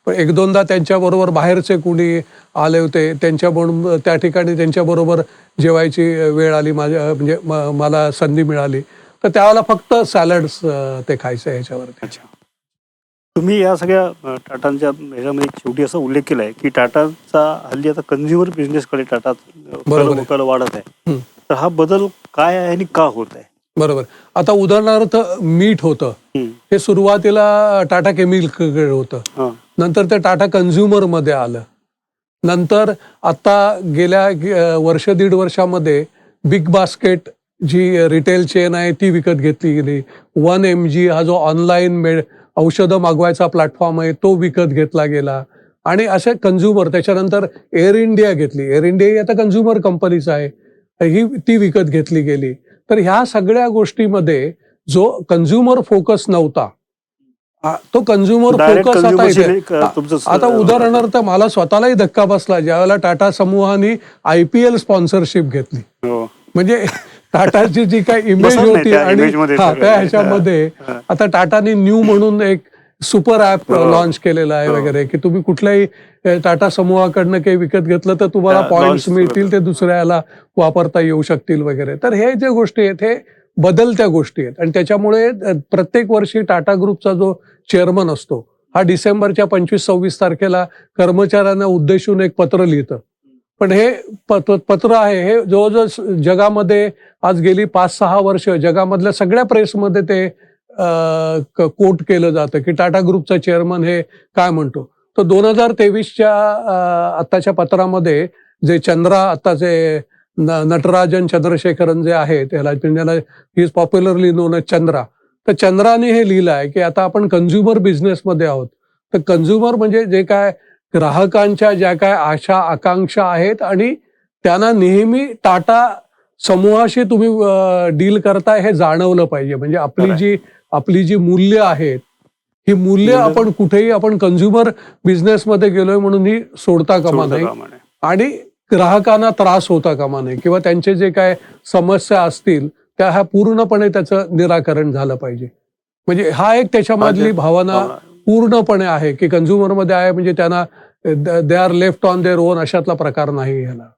पण 1-2दा त्यांच्याबरोबर बाहेरचे कुणी आले होते त्यांच्याबरोबर त्या ठिकाणी त्यांच्याबरोबर जेवायची वेळ आली, माझ्या म्हणजे मला संधी मिळाली तर त्यावेळेला फक्त सॅलड्स ते खायचे ह्याच्यावरती. तुम्ही या सगळ्या टाटांच्या ह्याच्यामध्ये शेवटी असा उल्लेख केलाय की टाटाचा हल्ली आता कन्झ्युमर बिझनेसकडे टाटा वाढत आहे. तर हा बदल काय आहे आणि का होत आहे? बरोबर. आता उदाहरणार्थ मीठ होतं हे सुरुवातीला टाटा केमिकल होतं, नंतर ते टाटा कन्झ्युमर मध्ये आलं. नंतर आता गेल्या 1-1.5 वर्षामध्ये बिग बास्केट जी रिटेल चेन आहे ती विकत घेतली गेली. 1mg हा जो ऑनलाईन औषधं मागवायचा प्लॅटफॉर्म आहे तो विकत घेतला गेला. आणि असे कन्झ्युमर, त्याच्यानंतर एअर इंडिया घेतली. एअर इंडिया ही आता कन्झ्युमर कंपनीच आहे, ती विकत घेतली गेली. तर ह्या सगळ्या गोष्टीमध्ये जो कन्झ्युमर फोकस नव्हता तो कन्झ्युमर फोकस आता इथे. आता उदाहरणार्थ मला स्वतःलाही धक्का बसला ज्यावेळेला टाटा समूहाने IPL स्पॉन्सरशिप घेतली. म्हणजे टाटाची जी काही इमेज होती आणि त्या ह्याच्यामध्ये आता टाटाने न्यू म्हणून एक सुपर ऍप हो. लॉन्च केलेलं आहे हो. वगैरे, की तुम्ही कुठल्याही टाटा समूहाकडनं काही विकत घेतलं तर तुम्हाला त्या पॉइंट्स launch मिळतील, ते दुसऱ्याला वापरता येऊ शकतील वगैरे. तर हे जे गोष्टी आहेत हे बदलत्या गोष्टी आहेत आणि त्याच्यामुळे प्रत्येक वर्षी टाटा ग्रुपचा जो चेअरमन असतो हा डिसेंबरच्या 25-26 तारखेला कर्मचाऱ्यांना उद्देशून एक पत्र लिहितं. पण हे पत्र आहे हे जवळजवळ जगामध्ये आज गेली 5-6 वर्ष जगामधल्या सगळ्या प्रेसमध्ये ते कोट केलं जातं की टाटा ग्रुपचा चेअरमन हे काय म्हणतो. तर 2023च्या आत्ताच्या पत्रामध्ये जे आत्ताचे नटराजन चंद्रशेखरन जे आहेत त्याला he is popularly known as Chandra. तर चंद्राने हे लिहिलं आहे की आता आपण कन्झ्युमर बिझनेसमध्ये आहोत. तर कन्झ्युमर म्हणजे जे काय ग्राहकांच्या ज्या काय आशा आकांक्षा आहेत आणि त्यांना नेहमी टाटा समूहाशी तुम्ही डील करताय हे जाणवलं पाहिजे. म्हणजे आपली जी मूल्य आहेत ही मूल्य आपण कुठेही आपण कन्झ्युमर बिझनेसमध्ये गेलोय म्हणून ही सोडता कामा नये आणि ग्राहकांना त्रास होता कामा नये किंवा त्यांचे जे काय समस्या असतील त्या ह्या पूर्णपणे त्याचं निराकरण झालं पाहिजे. म्हणजे हा एक त्याच्यामधली भावना पूर्णपणे आहे की कन्झ्युमरमध्ये आहे म्हणजे त्यांना they are left on their own अशातला प्रकार नाही ह्याला.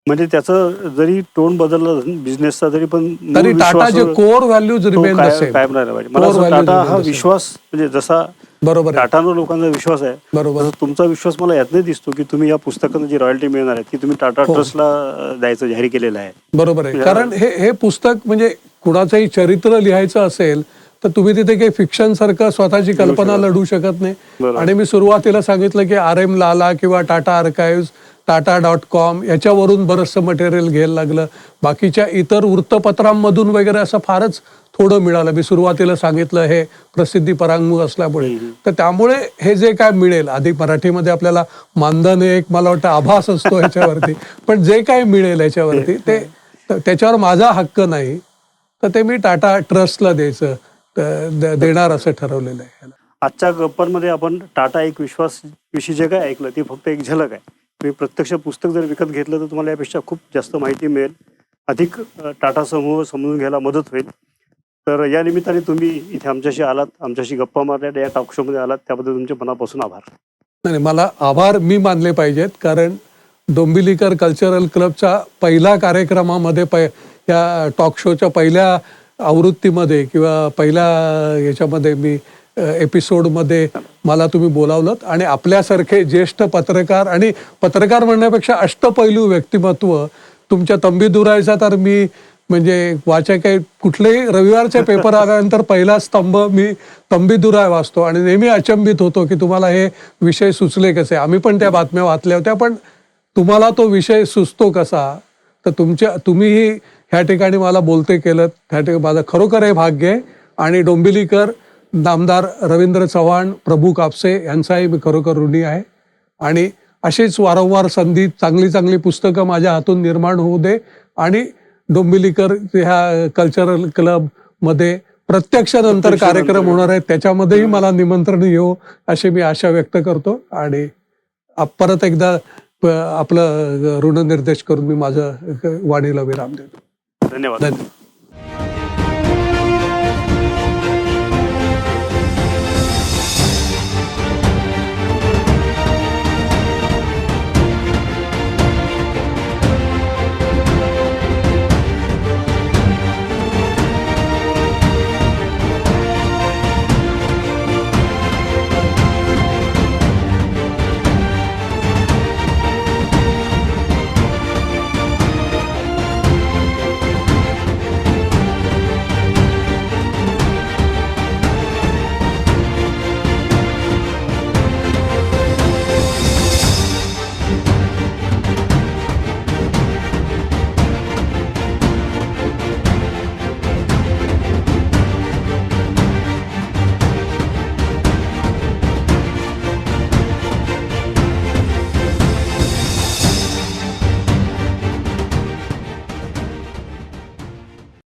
म्हणजे त्याचं जरी टोन बदलला बिझनेसचा तरी टाटाचे core values remain the same. कायम राहिला पाहिजे. मला असं टाटा हा विश्वास म्हणजे जसा बरोबर टाटावर लोकांचा विश्वास आहे बरोबर तुमचा विश्वास मला यातनं दिसतो की तुम्ही या पुस्तकानं जी रॉयल्टी मिळणार आहे ती तुम्ही टाटा ट्रस्टला द्यायचं जाहीर केलेलं आहे. बरोबर आहे. कारण हे पुस्तक म्हणजे कुणाचंही चरित्र लिहायचं असेल तर तुम्ही तिथे काही फिक्शन सारखं स्वतःची कल्पना लढू शकत नाही. आणि मी सुरुवातीला सांगितलं की RM लाला किंवा टाटा आर्काइव्ह tata.com याच्यावरून बरंचसं मटेरियल घ्यायला लागलं. बाकीच्या इतर वृत्तपत्रांमधून वगैरे असं फारच थोडं मिळालं. मी सुरुवातीला सांगितलं हे प्रसिद्धी परांगमुख असल्यामुळे. तर त्यामुळे हे जे काय मिळेल आधी मराठीमध्ये आपल्याला मानधन एक मला वाटतं आभास असतो ह्याच्यावरती पण जे काय मिळेल ह्याच्यावरती ते त्याच्यावर माझा हक्क नाही तर ते मी टाटा ट्रस्टला देणार असं ठरवलेलं आहे. आजच्या गप्पांमध्ये आपण टाटा एक विश्वास विषयी जे काय ऐकलं ते फक्त एक झलक आहे. तुम्ही प्रत्यक्ष पुस्तक जर विकत घेतलं तर तुम्हाला यापेक्षा खूप जास्त माहिती मिळेल. अधिक टाटा समूह समजून घ्यायला मदत होईल. तर या निमित्ताने तुम्ही इथे आमच्याशी आलात, आमच्याशी गप्पा मारल्या, या टॉक शोमध्ये आलात त्याबद्दल तुमचे मनापासून आभार. नाही मला आभार मी मानले पाहिजेत कारण डोंबिवलीकर कल्चरल क्लबच्या पहिल्या कार्यक्रमामध्ये या टॉक शोच्या पहिल्या आवृत्तीमध्ये किंवा पहिल्या याच्यामध्ये मी एपिसोडमध्ये मला तुम्ही बोलावलं आणि आपल्यासारखे ज्येष्ठ पत्रकार आणि पत्रकार म्हणण्यापेक्षा अष्टपैलू व्यक्तिमत्व तुमच्या तंबी दुरायचा तर मी म्हणजे वाचक आहे कुठलेही रविवारचे पेपर आल्यानंतर पहिला स्तंभ मी तंबी दुराय वाचतो आणि नेहमी अचंबित होतो की तुम्हाला हे विषय सुचले कसे. आम्ही पण त्या बातम्या वाचल्या होत्या पण तुम्हाला तो विषय सुचतो कसा. तर तुम्हीही ह्या ठिकाणी मला बोलते केलं ह्या ठिकाणी माझं खरोखर हे भाग्य आहे. आणि डोंबिवलीकर नामदार रवींद्र चव्हाण प्रभू कापसे यांचाही मी खरोखर ऋणी आहे. आणि अशीच वारंवार संधी चांगली पुस्तकं माझ्या हातून निर्माण होऊ दे आणि डोंबिवलीकर ह्या कल्चरल क्लबमध्ये प्रत्यक्ष नंतर कार्यक्रम होणार आहेत त्याच्यामध्येही मला निमंत्रण येऊ अशी मी आशा व्यक्त करतो. आणि परत एकदा आपलं ऋणनिर्देश करून मी माझं वाणीला विराम देतो. धन्यवाद.